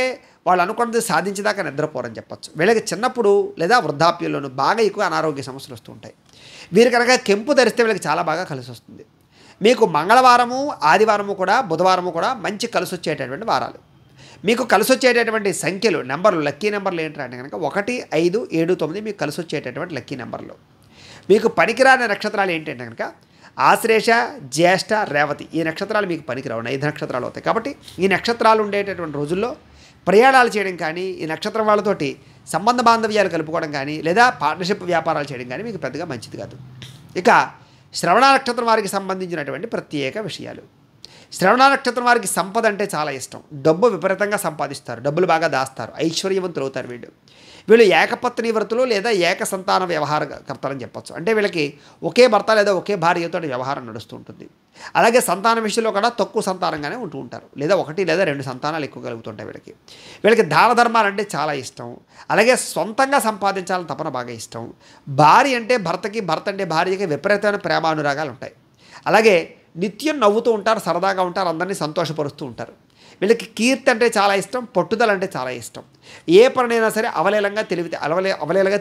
వాళ్ళు అనుకున్నది సాధించేదాకా నిద్రపోరని చెప్పొచ్చు. వీళ్ళకి చిన్నప్పుడు లేదా వృద్ధాప్యంలోనూ బాగా ఎక్కువ అనారోగ్య సమస్యలు వస్తూ ఉంటాయి. వీరు కనుక కెంపు ధరిస్తే వీళ్ళకి చాలా బాగా కలిసి వస్తుంది. మీకు మంగళవారము, ఆదివారము కూడా, బుధవారము కూడా మంచి కలిసి వచ్చేటటువంటి వారాలు. మీకు కలిసి వచ్చేటటువంటి సంఖ్యలు, నెంబర్లు, లక్కీ నెంబర్లు ఏంటంటే కనుక 1, 5, 7, 9 మీకు కలిసి వచ్చేటటువంటి లక్కీ నెంబర్లు. మీకు పనికిరాని నక్షత్రాలు ఏంటంటే కనుక ఆశ్లేష, జ్యేష్ఠ, రేవతి. ఈ నక్షత్రాలు మీకు పనికిరావు. 5 నక్షత్రాలు అవుతాయి. కాబట్టి ఈ నక్షత్రాలు ఉండేటటువంటి రోజుల్లో ప్రయాణాలు చేయడం కానీ, ఈ నక్షత్రం వాళ్ళతోటి సంబంధ బాంధవ్యాలు కలుపుకోవడం కానీ, లేదా పార్ట్నర్షిప్ వ్యాపారాలు చేయడం కానీ మీకు పెద్దగా మంచిది కాదు. ఇక శ్రవణ నక్షత్రం వారికి సంబంధించినటువంటి ప్రత్యేక విషయాలు. శ్రవణ నక్షత్రం వారికి సంపద అంటే చాలా ఇష్టం. డబ్బు విపరీతంగా సంపాదిస్తారు. డబ్బులు బాగా దాస్తారు. ఐశ్వర్యవంతులు అవుతారు వీళ్ళు. వీళ్ళు ఏకపత్ని వ్రతులు లేదా ఏక సంతాన వ్యవహారకర్తలని చెప్పచ్చు. అంటే వీళ్ళకి ఒకే భర్త లేదా ఒకే భార్యతో వ్యవహారం నడుస్తూ ఉంటుంది. అలాగే సంతానం విషయంలో కూడా తక్కువ సంతానంగానే ఉంటూ ఉంటారు, లేదా 1 లేదా 2 సంతానాలు ఎక్కువ కలుగుతుంటాయి. వీళ్ళకి దాన ధర్మాలంటే చాలా ఇష్టం. అలాగే సొంతంగా సంపాదించాలని తపన బాగా ఇష్టం. భార్య అంటే భర్తకి, భర్త అంటే భార్యకి విపరీతమైన ప్రేమానురాగాలు ఉంటాయి. అలాగే నిత్యం నవ్వుతూ ఉంటారు, సరదాగా ఉంటారు, అందరినీ సంతోషపరుస్తూ ఉంటారు. వీళ్ళకి కీర్తి అంటే చాలా ఇష్టం, పట్టుదల అంటే చాలా ఇష్టం. ఏ పనినైనా సరే అవలేలగా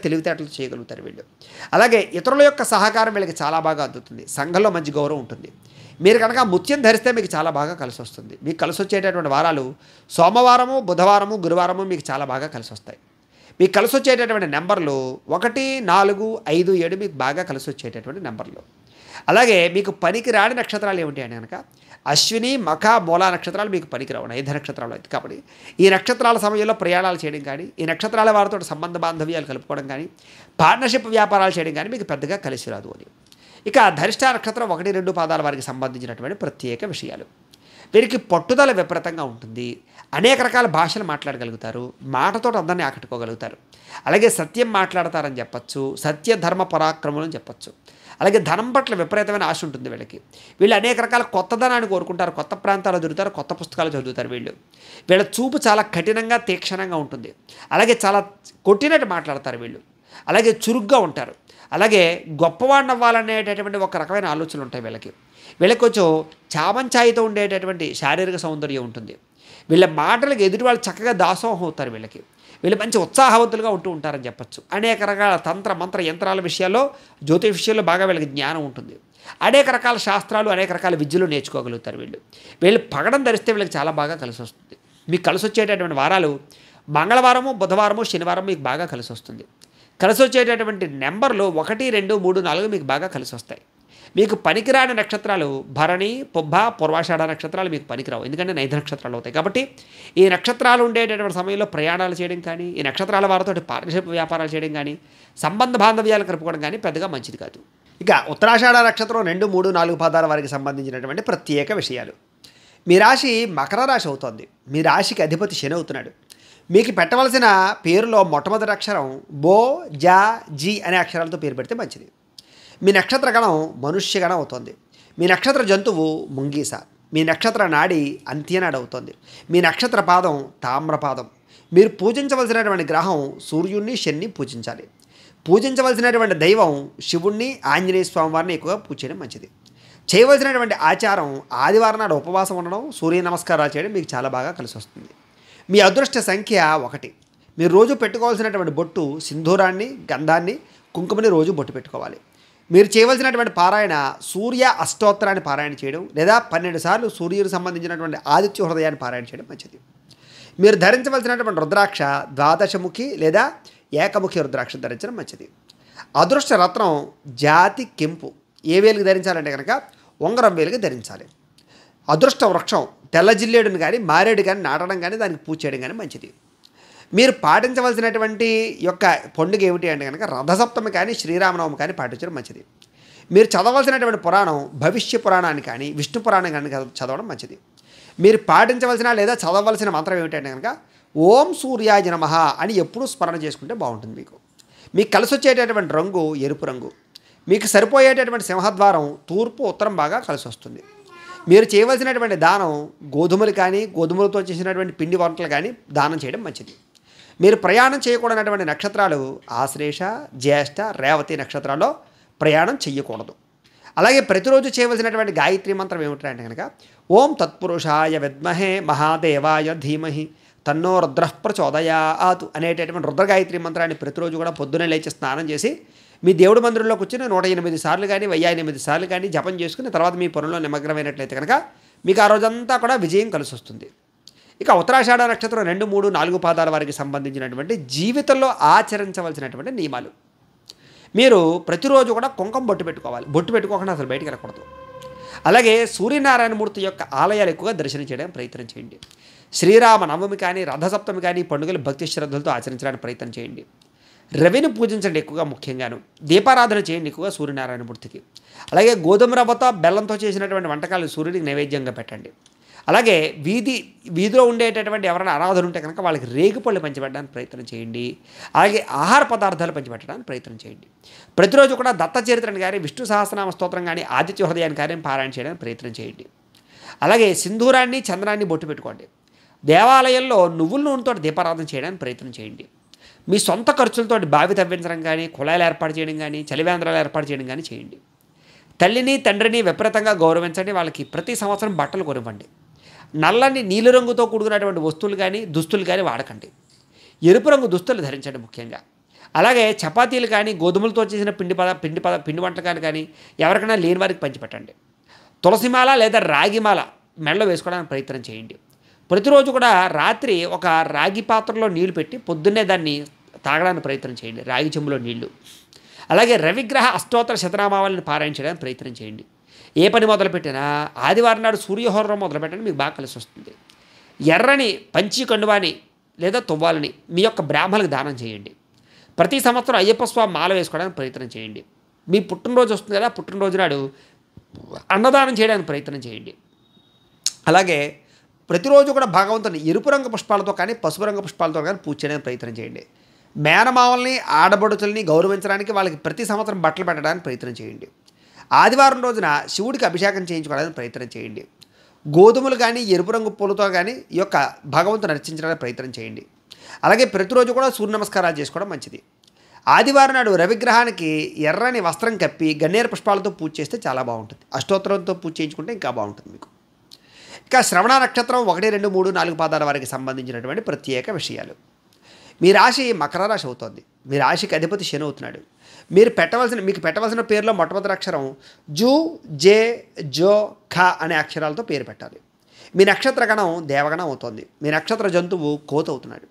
తెలివితేటలు చేయగలుగుతారు వీళ్ళు. అలాగే ఇతరుల యొక్క సహకారం వీళ్ళకి చాలా బాగా అందుతుంది. సంఘంలో మంచి గౌరవం ఉంటుంది. మీరు కనుక ముత్యం ధరిస్తే మీకు చాలా బాగా కలిసి వస్తుంది. మీకు కలిసి వచ్చేటటువంటి వారాలు సోమవారము, బుధవారము, గురువారము మీకు చాలా బాగా కలిసి వస్తాయి. మీకు కలిసి వచ్చేటటువంటి నెంబర్లు 1, 4, 5, 7 మీకు బాగా కలిసి వచ్చేటటువంటి నెంబర్లు. అలాగే మీకు పనికి రాని నక్షత్రాలు ఏమిటి అని కనుక అశ్విని, మఖ, మూలా నక్షత్రాలు మీకు పనికిరావు, 5 నక్షత్రాలు అయితే. కాబట్టి ఈ నక్షత్రాల సమయంలో ప్రయాణాలు చేయడం కానీ, ఈ నక్షత్రాల వారితో సంబంధ బాంధవ్యాలు కలుపుకోవడం కానీ, పార్ట్నర్షిప్ వ్యాపారాలు చేయడం కానీ మీకు పెద్దగా కలిసి రాదు అని. ఇక ధరిష్ట నక్షత్రం 1, 2 పాదాల వారికి సంబంధించినటువంటి ప్రత్యేక విషయాలు. వీరికి పట్టుదల విపరీతంగా ఉంటుంది. అనేక రకాల భాషలు మాట్లాడగలుగుతారు, మాటతో అందరినీ ఆకట్టుకోగలుగుతారు. అలాగే సత్యం మాట్లాడతారని చెప్పచ్చు, సత్య ధర్మ పరాక్రమం అని చెప్పచ్చు. అలాగే ధనం పట్ల విపరీతమైన ఆశ ఉంటుంది వీళ్ళకి. వీళ్ళు అనేక రకాల కొత్త ధనాన్ని కోరుకుంటారు, కొత్త ప్రాంతాలు తిరుగుతారు, కొత్త పుస్తకాలు చదువుతారు. వీళ్ళ చూపు చాలా కఠినంగా, తీక్షణంగా ఉంటుంది. అలాగే చాలా కొట్టినట్టు మాట్లాడతారు వీళ్ళు. అలాగే చురుగ్గా ఉంటారు. అలాగే గొప్పవాడిని అవ్వాలనేటటువంటి ఒక రకమైన ఆలోచనలు ఉంటాయి వీళ్ళకి కొంచెం చామంచాయితో ఉండేటటువంటి శారీరక సౌందర్యం ఉంటుంది. వీళ్ళ మాటలకు ఎదుటి వాళ్ళు చక్కగా దాసోహం అవుతారు. వీళ్ళు మంచి ఉత్సాహవంతులుగా ఉంటూ ఉంటారని చెప్పచ్చు. అనేక రకాల తంత్ర మంత్ర యంత్రాల విషయాల్లో, జ్యోతిష విషయాల్లో బాగా వీళ్ళకి జ్ఞానం ఉంటుంది. అనేక రకాల శాస్త్రాలు, అనేక రకాల విద్యలు నేర్చుకోగలుగుతారు. వీళ్ళు పగడం ధరిస్తే వీళ్ళకి చాలా బాగా కలిసి వస్తుంది. మీకు కలిసి వచ్చేటటువంటి వారాలు మంగళవారము, బుధవారము, శనివారం మీకు బాగా కలిసి వస్తుంది. కలిసి వచ్చేటటువంటి నెంబర్లు 1, 2, 3, 4 మీకు బాగా కలిసి వస్తాయి. మీకు పనికిరాని నక్షత్రాలు భరణి, పుబ్బ, పూర్వాషాఢ నక్షత్రాలు మీకు పనికిరావు, ఎందుకంటే 5 నక్షత్రాలు అవుతాయి. కాబట్టి ఈ నక్షత్రాలు ఉండేటటువంటి సమయంలో ప్రయాణాలు చేయడం కానీ, ఈ నక్షత్రాల వారితో పార్ట్నర్షిప్ వ్యాపారాలు చేయడం కానీ, సంబంధ బాంధవ్యాలు కలుపుకోవడం కానీ పెద్దగా మంచిది కాదు. ఇక ఉత్తరాషాఢ నక్షత్రం 2, 3, 4 పాదాల వారికి సంబంధించినటువంటి ప్రత్యేక విషయాలు. మీ రాశి మకర రాశి అవుతోంది. మీ రాశికి అధిపతి శని అవుతున్నాడు. మీకు పెట్టవలసిన పేరులో మొట్టమొదటి అక్షరం బో, జా, జీ అనే అక్షరాలతో పేరు పెడితే మంచిది. మీ నక్షత్ర గణం మనుష్యగణం అవుతుంది. మీ నక్షత్ర జంతువు ముంగీస. మీ నక్షత్ర నాడి అంత్యనాడు అవుతుంది. మీ నక్షత్ర పాదం తామ్రపాదం. మీరు పూజించవలసినటువంటి గ్రహం సూర్యుడిని, శని పూజించాలి. పూజించవలసినటువంటి దైవం శివుణ్ణి, ఆంజనేయ స్వామి వారిని ఎక్కువగా పూజ చేయడం మంచిది. చేయవలసినటువంటి ఆచారం ఆదివారం నాడు ఉపవాసం ఉండడం, సూర్య నమస్కారాలు చేయడం మీకు చాలా బాగా కలిసి వస్తుంది. మీ అదృష్ట సంఖ్య 1. మీరు రోజు పెట్టుకోవాల్సినటువంటి బొట్టు సింధూరాన్ని, గంధాన్ని, కుంకుమని రోజు బొట్టు పెట్టుకోవాలి. మీరు చేయవలసినటువంటి పారాయణ సూర్య అష్టోత్తరాన్ని పారాయణ చేయడం, లేదా 12 సార్లు సూర్యుడికి సంబంధించినటువంటి ఆదిత్య హృదయాన్ని పారాయణ చేయడం మంచిది. మీరు ధరించవలసినటువంటి రుద్రాక్ష ద్వాదశముఖి లేదా ఏకముఖి రుద్రాక్ష ధరించడం మంచిది. అదృష్ట రత్నం జాతి కెంపు. ఏ వేలుకి ధరించాలంటే కనుక ఉంగరం వేలుకి ధరించాలి. అదృష్ట వృక్షం తెల్ల జిల్లేడుని కానీ, మారేడు కానీ నాటడం కానీ, దానికి పూజ చేయడం కానీ మంచిది. మీరు పాటించవలసినటువంటి యొక్క పండుగ ఏమిటి అంటే కనుక రథసప్తమి కానీ, శ్రీరామనవమి కానీ పాటించడం మంచిది. మీరు చదవలసినటువంటి పురాణం భవిష్య పురాణాన్ని కానీ, విష్ణు పురాణం కానీ చదవడం మంచిది. మీరు పాటించవలసిన లేదా చదవలసిన మంత్రం ఏమిటంటే కనుక ఓం సూర్యాయ నమః అని ఎప్పుడూ స్మరణ చేసుకుంటే బాగుంటుంది. మీకు కలిసి వచ్చేటటువంటి రంగు ఎరుపు రంగు. మీకు సరిపోయేటటువంటి సింహద్వారం తూర్పు, ఉత్తరం బాగా కలిసి వస్తుంది. మీరు చేయవలసినటువంటి దానం గోధుమలు కానీ, గోధుమలతో చేసినటువంటి పిండి వంటలు కానీ దానం చేయడం మంచిది. మీరు ప్రయాణం చేయకూడనటువంటి నక్షత్రాలు ఆశ్లేష, జ్యేష్ఠ, రేవతి నక్షత్రాల్లో ప్రయాణం చేయకూడదు. అలాగే ప్రతిరోజు చేయవలసినటువంటి గాయత్రి మంత్రం ఏమిటంటే కనుక ఓం తత్పురుషాయ విద్మహే మహాదేవాయ ధీమహి తన్నో రుద్రః ప్రచోదయాత్ అనేటటువంటి రుద్ర గాయత్రి మంత్రాన్ని ప్రతిరోజు కూడా పొద్దున్నే లేచి స్నానం చేసి మీ దేవుడి మందిరంలో కూర్చొని 108 సార్లు కానీ 1008 సార్లు కానీ జపం చేసుకుని తర్వాత మీ పనుల్లో నిమగ్నమైనట్లయితే కనుక మీకు ఆ రోజంతా కూడా విజయం కలిసి వస్తుంది. ఇక ఉత్తరాషాఢ నక్షత్రం 2, 3, 4 పాదాల వారికి సంబంధించినటువంటి జీవితంలో ఆచరించవలసినటువంటి నియమాలు. మీరు ప్రతిరోజు కూడా కుంకుమ బొట్టు పెట్టుకోవాలి. బొట్టు పెట్టుకోకుండా అసలు బయటికి వెళ్ళకూడదు. అలాగే సూర్యనారాయణమూర్తి యొక్క ఆలయాలు ఎక్కువగా దర్శనం చేయడానికి ప్రయత్నం చేయండి. శ్రీరామ నవమి కానీ, రథసప్తమి కానీ పండుగలు భక్తి శ్రద్ధలతో ఆచరించడానికి ప్రయత్నం చేయండి. రవిని పూజించండి ఎక్కువగా, ముఖ్యంగాను దీపారాధన చేయండి ఎక్కువగా సూర్యనారాయణమూర్తికి. అలాగే గోధుమ రవ్వతో బెల్లంతో చేసినటువంటి వంటకాలు సూర్యుడికి నైవేద్యంగా పెట్టండి. అలాగే వీధిలో ఉండేటటువంటి ఎవరైనా అనాథలు ఉంటే కనుక వాళ్ళకి రేగిపళ్ళు పంచిపెట్టడానికి ప్రయత్నం చేయండి. అలాగే ఆహార పదార్థాలు పంచిపెట్టడానికి ప్రయత్నం చేయండి. ప్రతిరోజు కూడా దత్త చరిత్రను కానీ, విష్ణు సహస్రనామ స్తోత్రం కానీ, ఆదిత్య హృదయాన్ని కానీ పారాయణ చేయడానికి ప్రయత్నం చేయండి. అలాగే సింధూరాన్ని, చంద్రాన్ని బొట్టు పెట్టుకోండి. దేవాలయంలో నువ్వుల నూనెతో దీపారాధన చేయడానికి ప్రయత్నం చేయండి. మీ సొంత ఖర్చులతో బావి తవ్వించడం కానీ, కుళాయిలు ఏర్పాటు చేయడం కానీ, చలివేంద్రాలు ఏర్పాటు చేయడం కానీ చేయండి. తల్లిని తండ్రిని విపరీతంగా గౌరవించండి. వాళ్ళకి ప్రతి సంవత్సరం బట్టలు కొనివ్వండి. నల్లని నీలి రంగుతో కూడుకున్నటువంటి వస్తువులు కానీ, దుస్తులు కానీ వాడకండి. ఎరుపు రంగు దుస్తులు ధరించండి ముఖ్యంగా. అలాగే చపాతీలు కానీ, గోధుమలతో చేసిన పిండి వంటకాలు కానీ ఎవరికైనా లేని వారికి పంచిపెట్టండి. తులసిమాల లేదా రాగిమాల మెడలో వేసుకోవడానికి ప్రయత్నం చేయండి. ప్రతిరోజు కూడా రాత్రి ఒక రాగి పాత్రలో నీళ్లు పెట్టి పొద్దున్నే దాన్ని తాగడానికి ప్రయత్నం చేయండి, రాగి చెంబులో నీళ్లు. అలాగే రవిగ్రహ అష్టోత్తర శతనామావళిని పారాయణ చేయడానికి ప్రయత్నం చేయండి. ఏ పని మొదలుపెట్టినా ఆదివారం నాడు సూర్యహోరం మొదలుపెట్టండి, మీకు బాగా కలిసి వస్తుంది. ఎర్రని పంచి కండువాని లేదా తువ్వాలని మీ యొక్క బ్రాహ్మణులకు దానం చేయండి. ప్రతి సంవత్సరం అయ్యప్ప స్వామి మాల వేసుకోవడానికి ప్రయత్నం చేయండి. మీ పుట్టినరోజు వస్తుంది కదా, పుట్టినరోజు నాడు అన్నదానం చేయడానికి ప్రయత్నం చేయండి. అలాగే ప్రతిరోజు కూడా భగవంతుని ఎరుపు రంగు పుష్పాలతో కానీ, పసుపు రంగు పుష్పాలతో కానీ పూజ చేయడానికి ప్రయత్నం చేయండి. మేనమామల్ని, ఆడబడుచుల్ని గౌరవించడానికి వాళ్ళకి ప్రతి సంవత్సరం బట్టలు పెట్టడానికి ప్రయత్నం చేయండి. ఆదివారం రోజున శివుడికి అభిషేకం చేయించుకోవడానికి ప్రయత్నం చేయండి. గోధుమలు కానీ, ఎరుపు రంగు పూలతో కానీ ఈ యొక్క భగవంతుని అర్చించడానికి ప్రయత్నం చేయండి. అలాగే ప్రతిరోజు కూడా సూర్య నమస్కారాలు చేసుకోవడం మంచిది. ఆదివారం నాడు రవిగ్రహానికి ఎర్రని వస్త్రం కప్పి గన్నేరు పుష్పాలతో పూజ చేస్తే చాలా బాగుంటుంది. అష్టోత్తరంతో పూజ చేయించుకుంటే ఇంకా బాగుంటుంది మీకు. ఇక శ్రవణ నక్షత్రం 1, 2, 3, 4 పాదాల వారికి సంబంధించినటువంటి ప్రత్యేక విషయాలు. మీ రాశి మకర రాశి అవుతుంది. మీ రాశికి అధిపతి శని అవుతున్నాడు. మీకు పెట్టవలసిన పేరులో మొట్టమొదటి అక్షరం జు, జే, జో, ఖ అనే అక్షరాలతో పేరు పెట్టాలి. మీ నక్షత్ర గణం దేవగణం అవుతుంది. మీ నక్షత్ర జంతువు కోత అవుతున్నాడు.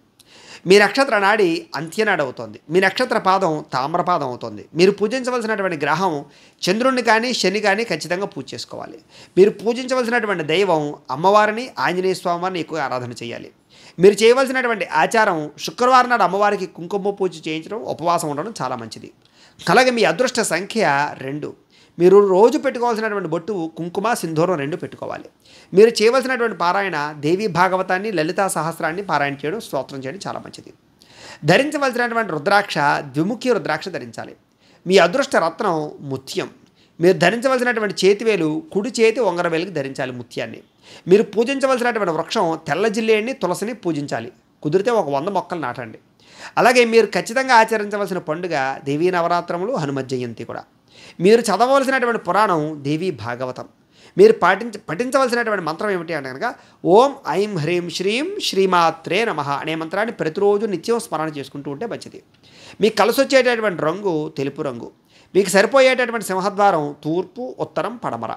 మీ నక్షత్ర నాడి అంత్యనాడు అవుతుంది. మీ నక్షత్ర పాదం తామ్రపాదం అవుతుంది. మీరు పూజించవలసినటువంటి గ్రహం చంద్రుడిని కానీ, శని కానీ ఖచ్చితంగా పూజ చేసుకోవాలి. మీరు పూజించవలసినటువంటి దైవం అమ్మవారిని, ఆంజనేయ స్వామివారిని ఎక్కువ ఆరాధన చేయాలి. మీరు చేయవలసినటువంటి ఆచారం శుక్రవారం నాడు అమ్మవారికి కుంకుమ పూజ చేయించడం, ఉపవాసం ఉండడం చాలా మంచిది. అలాగే మీ అదృష్ట సంఖ్య 2. మీరు రోజు పెట్టుకోవాల్సినటువంటి బొట్టు కుంకుమ, సింధూరం 2 పెట్టుకోవాలి. మీరు చేయవలసినటువంటి పారాయణ దేవీ భాగవతాన్ని, లలితా సహస్రాన్ని పారాయణ చేయడం, స్తోత్రం చేయడం చాలా మంచిది. ధరించవలసినటువంటి రుద్రాక్ష ద్విముఖి రుద్రాక్ష ధరించాలి. మీ అదృష్ట రత్నం ముత్యం. మీరు ధరించవలసినటువంటి చేతివేలు కుడి చేతి ఉంగరవేలుకి ధరించాలి ముత్యాన్ని. మీరు పూజించవలసినటువంటి వృక్షం తెల్ల జిల్లేడిని, తులసిని పూజించాలి. కుదిరితే ఒక 100 మొక్కలు నాటండి. అలాగే మీరు ఖచ్చితంగా ఆచరించవలసిన పండుగ దేవీ నవరాత్రములు, హనుమత్ జయంతి కూడా. మీరు చదవవలసినటువంటి పురాణం దేవీ భాగవతం. మీరు పఠించవలసినటువంటి మంత్రం ఏమిటి అంటే కనుక ఓం ఐం హ్రీం శ్రీం శ్రీమాత్రే నమః అనే మంత్రాన్ని ప్రతిరోజు నిత్యం స్మరణ చేసుకుంటూ ఉంటే మంచిది. మీకు కలిసి వచ్చేటటువంటి రంగు తెలుపు రంగు. మీకు సరిపోయేటటువంటి సింహద్వారం తూర్పు, ఉత్తరం, పడమర.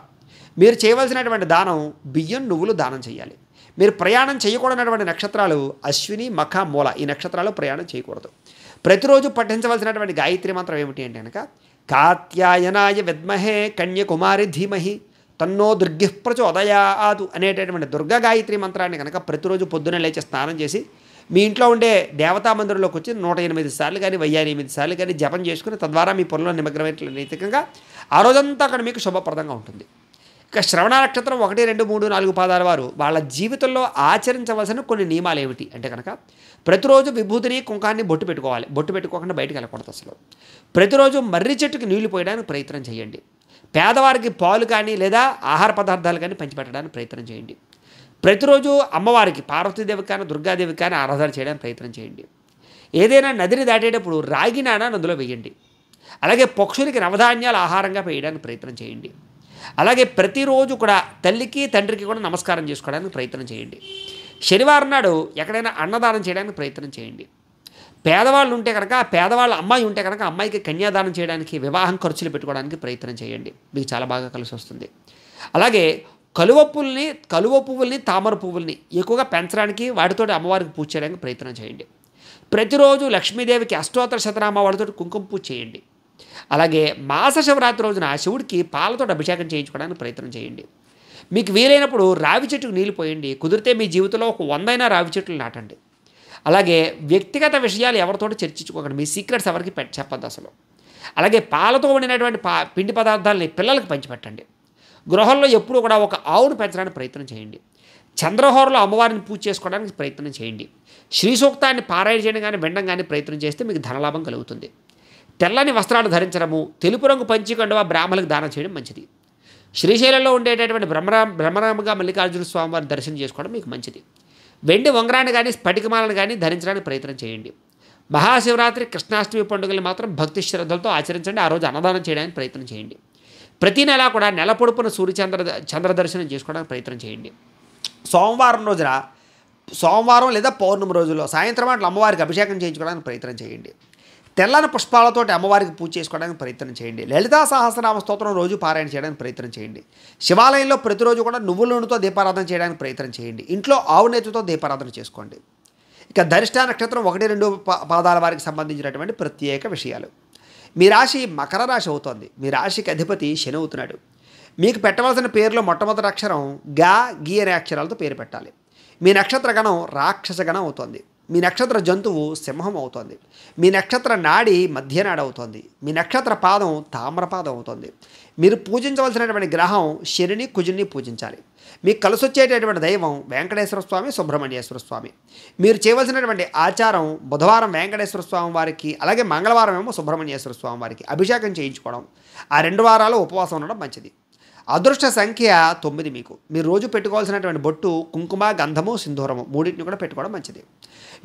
మీరు చేయవలసినటువంటి దానం బియ్యం, నువ్వులు దానం చేయాలి. మీరు ప్రయాణం చేయకూడనటువంటి నక్షత్రాలు అశ్విని, మఖ, మూల. ఈ నక్షత్రాలు ప్రయాణం చేయకూడదు. ప్రతిరోజు పఠించవలసినటువంటి గాయత్రి మంత్రం ఏమిటి అంటే కనుక కాత్యాయనాయ విద్మహే కన్యకుమారి ధీమహి తన్నో దుర్గిః ప్రచోదయాతు అనేటటువంటి దుర్గా గాయత్రి మంత్రాన్ని కనుక ప్రతిరోజు పొద్దున్నే లేచి స్నానం చేసి మీ ఇంట్లో ఉండే దేవతా మందిరంలోకి వచ్చి 108 సార్లు కానీ 1008 సార్లు కానీ జపం చేసుకుని తద్వారా మీ పనుల్లో నిమగ్నమైన నైతికంగా ఆ రోజంతా అక్కడ మీకు శుభప్రదంగా ఉంటుంది. ఇక శ్రవణ నక్షత్రం 1, 2, 3, 4 పాదాల వారు వాళ్ళ జీవితంలో ఆచరించవలసిన కొన్ని నియమాలు ఏమిటి అంటే కనుక ప్రతిరోజు విభూతిని, కుంకాన్ని బొట్టు పెట్టుకోవాలి. బొట్టు పెట్టుకోకుండా బయటకు వెళ్ళకూడదు అసలు. ప్రతిరోజు మర్రి చెట్టుకి నీళ్లు పోయడానికి ప్రయత్నం చేయండి. పేదవారికి పాలు కానీ లేదా ఆహార పదార్థాలు కానీ పంచిపెట్టడానికి ప్రయత్నం చేయండి. ప్రతిరోజు అమ్మవారికి పార్వతీదేవికి కానీ, దుర్గాదేవికి కానీ ఆరాధన చేయడానికి ప్రయత్నం చేయండి. ఏదైనా నదిని దాటేటప్పుడు రాగి నాణ నదిలో వేయండి. అలాగే పక్షులకి నవధాన్యాలు ఆహారంగా వేయడానికి ప్రయత్నం చేయండి. అలాగే ప్రతిరోజు కూడా తల్లికి, తండ్రికి కూడా నమస్కారం చేసుకోవడానికి ప్రయత్నం చేయండి. శనివారం నాడు ఎక్కడైనా అన్నదానం చేయడానికి ప్రయత్నం చేయండి. పేదవాళ్ళు ఉంటే కనుక, పేదవాళ్ళ అమ్మాయి ఉంటే కనుక అమ్మాయికి కన్యాదానం చేయడానికి, వివాహం ఖర్చులు పెట్టుకోవడానికి ప్రయత్నం చేయండి. మీకు చాలా బాగా కలిసి వస్తుంది. అలాగే కలువ పువ్వుల్ని, తామర పువ్వుల్ని ఎక్కువగా పెంచడానికి, వాటితో అమ్మవారికి పూజ చేయడానికి ప్రయత్నం చేయండి. ప్రతిరోజు లక్ష్మీదేవికి అష్టోత్తర శతనామావళితో కుంకుమ పూజ చేయండి. అలాగే మాస శివరాత్రి రోజున శివుడికి పాలతో అభిషేకం చేయించుకోవడానికి ప్రయత్నం చేయండి. మీకు వీలైనప్పుడు రావి చెట్టుకు నీళ్ళు పోయండి. కుదిరితే మీ జీవితంలో ఒక 100 రావి చెట్లు నాటండి. అలాగే వ్యక్తిగత విషయాలు ఎవరితోటి చర్చించుకోకండి. మీ సీక్రెట్స్ ఎవరికి చెప్పద్దు అసలు. అలాగే పాలతో వండినటువంటి పిండి పదార్థాలని పిల్లలకు పంచిపెట్టండి. గృహంలో ఎప్పుడూ కూడా ఒక ఆవును పెంచడానికి ప్రయత్నం చేయండి. చంద్రహోరలో అమ్మవారిని పూజ చేసుకోవడానికి ప్రయత్నం చేయండి. శ్రీ సూక్తాన్ని పారాయణ చేయడం కానీ వినడం కానీ ప్రయత్నం చేస్తే మీకు ధనలాభం కలుగుతుంది. తెల్లని వస్త్రాలు ధరించడము, తెలుపు రంగు పంచి కండువ బ్రాహ్మణులకు దానం చేయడం మంచిది. శ్రీశైలంలో ఉండేటటువంటి బ్రహ్మరామగా మల్లికార్జున స్వామివారిని దర్శనం చేసుకోవడం మీకు మంచిది. వెండి ఉంగరాన్ని కానీ స్ఫటికమాలను కానీ ధరించడానికి ప్రయత్నం చేయండి. మహాశివరాత్రి, కృష్ణాష్టమి పండుగలు మాత్రం భక్తి శ్రద్ధలతో ఆచరించండి. ఆ రోజు అన్నదానం చేయడానికి ప్రయత్నం చేయండి. ప్రతి నెల కూడా నెల పొడుపున చంద్ర దర్శనం చేసుకోవడానికి ప్రయత్నం చేయండి. సోమవారం లేదా పౌర్ణమి రోజుల్లో సాయంత్రం అట్లా అమ్మవారికి అభిషేకం చేయించుకోవడానికి ప్రయత్నం చేయండి. తెల్లని పుష్పాలతోటి అమ్మవారికి పూజ చేసుకోవడానికి ప్రయత్నం చేయండి. లలితా సహస్రనామ స్తోత్రం రోజు పారాయణ చేయడానికి ప్రయత్నం చేయండి. శివాలయంలో ప్రతిరోజు కూడా నువ్వుల నూనెతో దీపారాధన చేయడానికి ప్రయత్నం చేయండి. ఇంట్లో ఆవు నెయ్యితో దీపారాధన చేసుకోండి. ఇక ధనిష్ట నక్షత్రం 1-2 పాదాల వారికి సంబంధించినటువంటి ప్రత్యేక విషయాలు. మీ రాశి మకర రాశి అవుతోంది. మీ రాశికి అధిపతి శని అవుతున్నాడు. మీకు పెట్టవలసిన పేరులో మొట్టమొదటి అక్షరం గా, గీ అనే అక్షరాలతో పేరు పెట్టాలి. మీ నక్షత్ర గణం రాక్షస గణం అవుతోంది. మీ నక్షత్ర జంతువు సింహం అవుతోంది. మీ నక్షత్ర నాడి మధ్యనాడి అవుతోంది. మీ నక్షత్ర పాదం తామ్రపాదం అవుతోంది. మీరు పూజించవలసినటువంటి గ్రహం శనిని, కుజుని పూజించాలి. మీకు కలిసి వచ్చేటటువంటి దైవం వెంకటేశ్వర స్వామి, సుబ్రహ్మణ్యేశ్వర స్వామి. మీరు చేయవలసినటువంటి ఆచారం బుధవారం వెంకటేశ్వర స్వామి వారికి, అలాగే మంగళవారం ఏమో సుబ్రహ్మణ్యేశ్వర స్వామి వారికి అభిషేకం చేయించుకోవడం. ఆ 2 వారాలు ఉపవాసం ఉండడం మంచిది. అదృష్ట సంఖ్య 9 మీకు. మీరు రోజు పెట్టుకోవాల్సినటువంటి బొట్టు కుంకుమ, గంధము, సింధూరము మూడింటిని కూడా పెట్టుకోవడం మంచిది.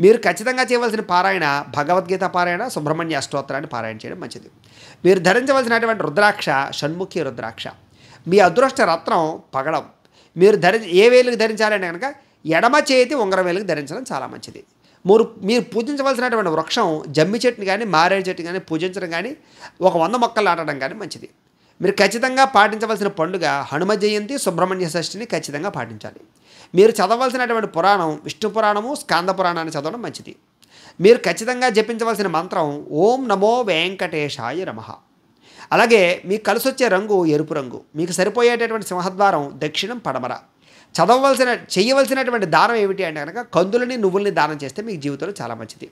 మీరు ఖచ్చితంగా చేయవలసిన పారాయణ భగవద్గీత పారాయణ, సుబ్రహ్మణ్య అష్టోత్తరాన్ని పారాయణ చేయడం మంచిది. మీరు ధరించవలసినటువంటి రుద్రాక్ష షణ్ముఖి రుద్రాక్ష. మీ అదృష్ట రత్నం పగడం. మీరు ఏ వేలుకి ధరించాలంటే కనుక ఎడమ చేతి ఉంగరం వేలుకి ధరించడం చాలా మంచిది. మీరు పూజించవలసినటువంటి వృక్షం జమ్మి చెట్టుని కానీ, మారేడు చెట్టు కానీ పూజించడం కానీ, ఒక 100 మొక్కలు నాటడం కానీ మంచిది. మీరు ఖచ్చితంగా పాటించవలసిన పండుగ హనుమ జయంతి, సుబ్రహ్మణ్య షష్ఠిని ఖచ్చితంగా పాటించాలి. మీరు చదవలసినటువంటి పురాణం విష్ణు పురాణము, స్కాంద పురాణాన్ని చదవడం మంచిది. మీరు ఖచ్చితంగా జపించవలసిన మంత్రం ఓం నమో వెంకటేశాయ నమః. అలాగే మీకు కలిసి వచ్చే రంగు ఎరుపు రంగు. మీకు సరిపోయేటటువంటి సింహద్వారం దక్షిణం, పడమర. చేయవలసినటువంటి దానం ఏమిటి అంటే కనుక కందులని, నువ్వుల్ని దానం చేస్తే మీకు జీవితంలో చాలా మంచిది.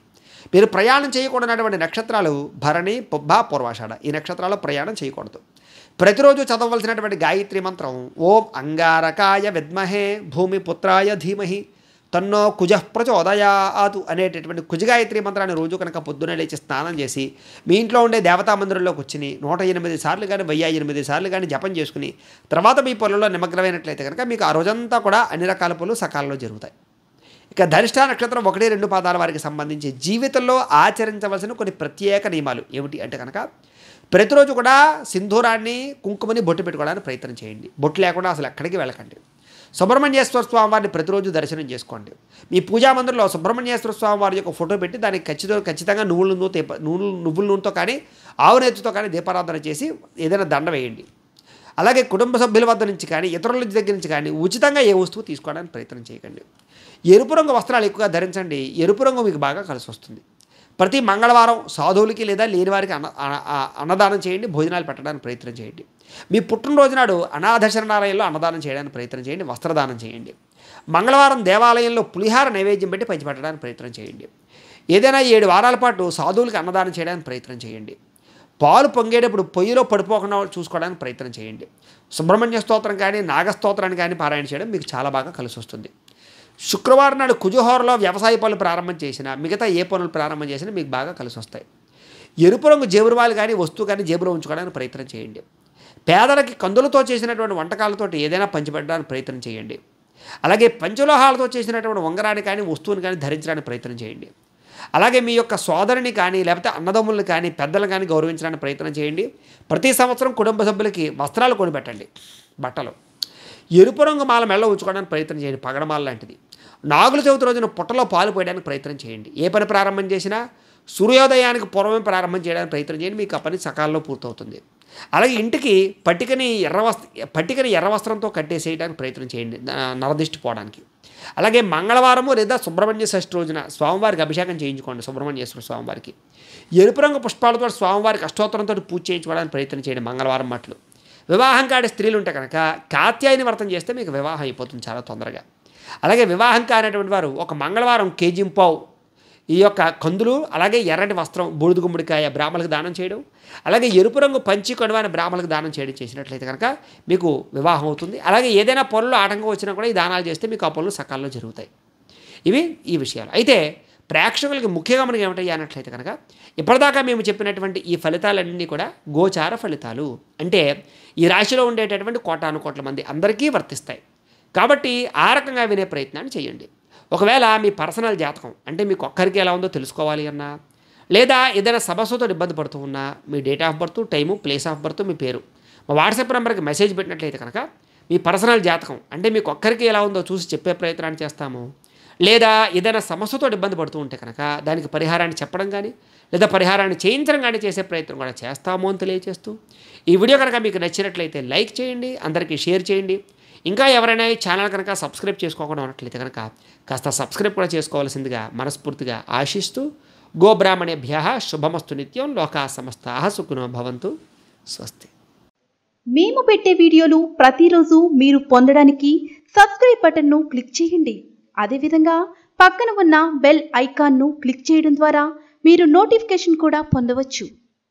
మీరు ప్రయాణం చేయకూడనటువంటి నక్షత్రాలు భరణి, పుబ్బ, పూర్వాషాఢ. ఈ నక్షత్రాల్లో ప్రయాణం చేయకూడదు. ప్రతిరోజు చదవవలసినటువంటి గాయత్రి మంత్రం ఓం అంగారకాయ విద్మహే భూమిపుత్రాయ ధీమహి తన్నో కుజః ప్రచోదయాతు అనేటటువంటి కుజగాయత్రి మంత్రాన్ని రోజు కనుక పొద్దునే లేచి స్నానం చేసి మీ ఇంట్లో ఉండే దేవతా మందిరంలో కూర్చుని 108 సార్లు కానీ 1008 సార్లు కానీ జపం చేసుకుని తర్వాత మీ పనుల్లో నిమగ్నమైనట్లయితే కనుక మీకు ఆ రోజంతా కూడా అన్ని రకాల పనులు సకాలంలో జరుగుతాయి. ఇక ధనిష్ట నక్షత్రం 1-2 పాదాల వారికి సంబంధించి జీవితంలో ఆచరించవలసిన కొన్ని ప్రత్యేక నియమాలు ఏమిటి అంటే కనుక ప్రతిరోజు కూడా సింధూరాన్ని, కుంకుమని బొట్టు పెట్టుకోవడానికి ప్రయత్నం చేయండి. బొట్టు లేకుండా అసలు ఎక్కడికి వెళ్ళకండి. సుబ్రహ్మణ్యేశ్వర స్వామి వారిని ప్రతిరోజు దర్శనం చేసుకోండి. మీ పూజా మందిరంలో సుబ్రహ్మణ్యేశ్వర స్వామి వారి యొక్క ఫోటో పెట్టి దానికి ఖచ్చితంగా నువ్వుల నూనెతో కానీ ఆవు నెయ్యితో కానీ దీపారాధన చేసి ఏదైనా దండ వేయండి. అలాగే కుటుంబ సభ్యుల వద్ద నుంచి కానీ ఇతరుల దగ్గర నుంచి కానీ ఉచితంగా ఏ వస్తువు తీసుకోవడానికి ప్రయత్నం చేయకండి. ఎరుపు రంగు వస్త్రాలు ఎక్కువగా ధరించండి. ఎరుపు రంగు మీకు బాగా కలిసి వస్తుంది. ప్రతి మంగళవారం సాధువులకి లేదా లేని వారికి అన్నదానం చేయండి. భోజనాలు పెట్టడానికి ప్రయత్నం చేయండి. మీ పుట్టినరోజు నాడు అనాథ శరణాలయంలో అన్నదానం చేయడానికి ప్రయత్నం చేయండి. వస్త్రదానం చేయండి. మంగళవారం దేవాలయంలో పులిహార నైవేద్యం పెట్టి పంచిపెట్టడానికి ప్రయత్నం చేయండి. ఏదైనా 7 వారాల పాటు సాధువులకి అన్నదానం చేయడానికి ప్రయత్నం చేయండి. పాలు పొంగేటప్పుడు పొయ్యిలో పడిపోకుండా చూసుకోవడానికి ప్రయత్నం చేయండి. సుబ్రహ్మణ్య స్తోత్రం కానీ నాగస్తోత్రాన్ని కానీ పారాయణ చేయడం మీకు చాలా బాగా కలిసి వస్తుంది. శుక్రవారం నాడు కుజహోరలో వ్యవసాయ పనులు ప్రారంభం చేసినా మిగతా ఏ పనులు ప్రారంభం చేసినా మీకు బాగా కలిసి వస్తాయి. ఎరుపు రంగు జేబురువాలు కానీ వస్తువు కానీ జేబులో ఉంచుకోవడానికి ప్రయత్నం చేయండి. పేదలకి కందులతో చేసినటువంటి వంటకాలతోటి ఏదైనా పంచిపెట్టడానికి ప్రయత్నం చేయండి. అలాగే పంచలోహాలతో చేసినటువంటి ఉంగరాన్ని కానీ వస్తువుని కానీ ధరించడానికి ప్రయత్నం చేయండి. అలాగే మీ యొక్క సోదరుని కానీ లేకపోతే అన్నదమ్ములను కానీ పెద్దలు కానీ గౌరవించడానికి ప్రయత్నం చేయండి. ప్రతి సంవత్సరం కుటుంబ సభ్యులకి వస్త్రాలు కొనిపెట్టండి. బట్టలు ఎరుపు రంగు మాల మెళ్ళ ఉంచుకోవడానికి ప్రయత్నం చేయండి. పగడమాల లాంటిది. నాగుల చవితి రోజున పుట్టలో పాలు పోయడానికి ప్రయత్నం చేయండి. ఏ పని ప్రారంభం చేసినా సూర్యోదయానికి పూర్వమే ప్రారంభం చేయడానికి ప్రయత్నం చేయండి. మీకు ఆ పని సకాలంలో పూర్తవుతుంది. అలాగే ఇంటికి పట్టికని ఎర్ర వస్త్రంతో కట్టేసేయడానికి ప్రయత్నం చేయండి నరదిష్టి పోవడానికి. అలాగే మంగళవారము లేదా సుబ్రహ్మణ్య షష్ఠి రోజున స్వామివారికి అభిషేకం చేయించుకోండి. సుబ్రహ్మణ్యేశ్వర స్వామివారికి ఎరుపు రంగు పుష్పాలతో స్వామివారికి అష్టోత్తరంతో పూజ చేయించుకోవడానికి ప్రయత్నం చేయండి. మంగళవారం మట్లు. వివాహం కాడే స్త్రీలు ఉంటే కనుక కాత్యాయని వ్రతం చేస్తే మీకు వివాహం అయిపోతుంది చాలా తొందరగా. అలాగే వివాహం కానటువంటి వారు ఒక మంగళవారం కేజీ పావు ఈ యొక్క కందులు, అలాగే ఎర్రటి వస్త్రం, బూడిద గుమ్మడికాయ బ్రాహ్మణులకు దానం చేయడం, అలాగే ఎరుపు రంగు పంచి కడువాని బ్రాహ్మణులకు దానం చేయడం చేసినట్లయితే కనుక మీకు వివాహం అవుతుంది. అలాగే ఏదైనా పనులు ఆటంకం వచ్చినా కూడా ఈ దానాలు చేస్తే మీకు ఆ పనులు సకాలంలో జరుగుతాయి. ఇవి ఈ విషయాలు. అయితే ప్రేక్షకులకి ముఖ్యంగా మనకి ఏమిటయ్యా అన్నట్లయితే కనుక ఇప్పటిదాకా మేము చెప్పినటువంటి ఈ ఫలితాలన్నీ కూడా గోచార ఫలితాలు. అంటే ఈ రాశిలో ఉండేటటువంటి కోటాను కోట్ల మంది అందరికీ వర్తిస్తాయి. కాబట్టి ఆ రకంగా వినే ప్రయత్నాన్ని చేయండి. ఒకవేళ మీ పర్సనల్ జాతకం అంటే మీకు ఒక్కరికి ఎలా ఉందో తెలుసుకోవాలి అన్నా, లేదా ఏదైనా సమస్యతో ఇబ్బంది పడుతూ ఉన్నా మీ date of birth, time, place of birth, మీ పేరు మా వాట్సాప్ నెంబర్కి మెసేజ్ పెట్టినట్లయితే కనుక మీ పర్సనల్ జాతకం అంటే మీకు ఒక్కరికి ఎలా ఉందో చూసి చెప్పే ప్రయత్నాన్ని చేస్తాము. లేదా ఏదైనా సమస్యతో ఇబ్బంది పడుతూ ఉంటే కనుక దానికి పరిహారాన్ని చెప్పడం కానీ లేదా పరిహారాన్ని చేయించడం కానీ చేసే ప్రయత్నం కూడా చేస్తాము అని తెలియజేస్తూ, ఈ వీడియో కనుక మీకు నచ్చినట్లయితే లైక్ చేయండి, అందరికీ షేర్ చేయండి. ఇంకా ఎవరైనా ఈ ఛానల్ కనుక సబ్స్క్రైబ్ చేసుకోకుండా ఉన్నట్లయితే కనుక కాస్త సబ్స్క్రైబ్ కూడా చేసుకోవాల్సిందిగా మనస్ఫూర్తిగా ఆశిస్తూ, గోబ్రాహ్మణేభ్యః శుభమస్తు నిత్యం, లోకా సమస్తాః సుఖినో భవంతు. స్వస్తి. మేము పెట్టే వీడియోలు ప్రతిరోజు మీరు పొందడానికి సబ్స్క్రైబ్ బటన్ను క్లిక్ చేయండి. అదేవిధంగా పక్కన ఉన్న బెల్ ఐకాన్ను క్లిక్ చేయడం ద్వారా మీరు నోటిఫికేషన్ కూడా పొందవచ్చు.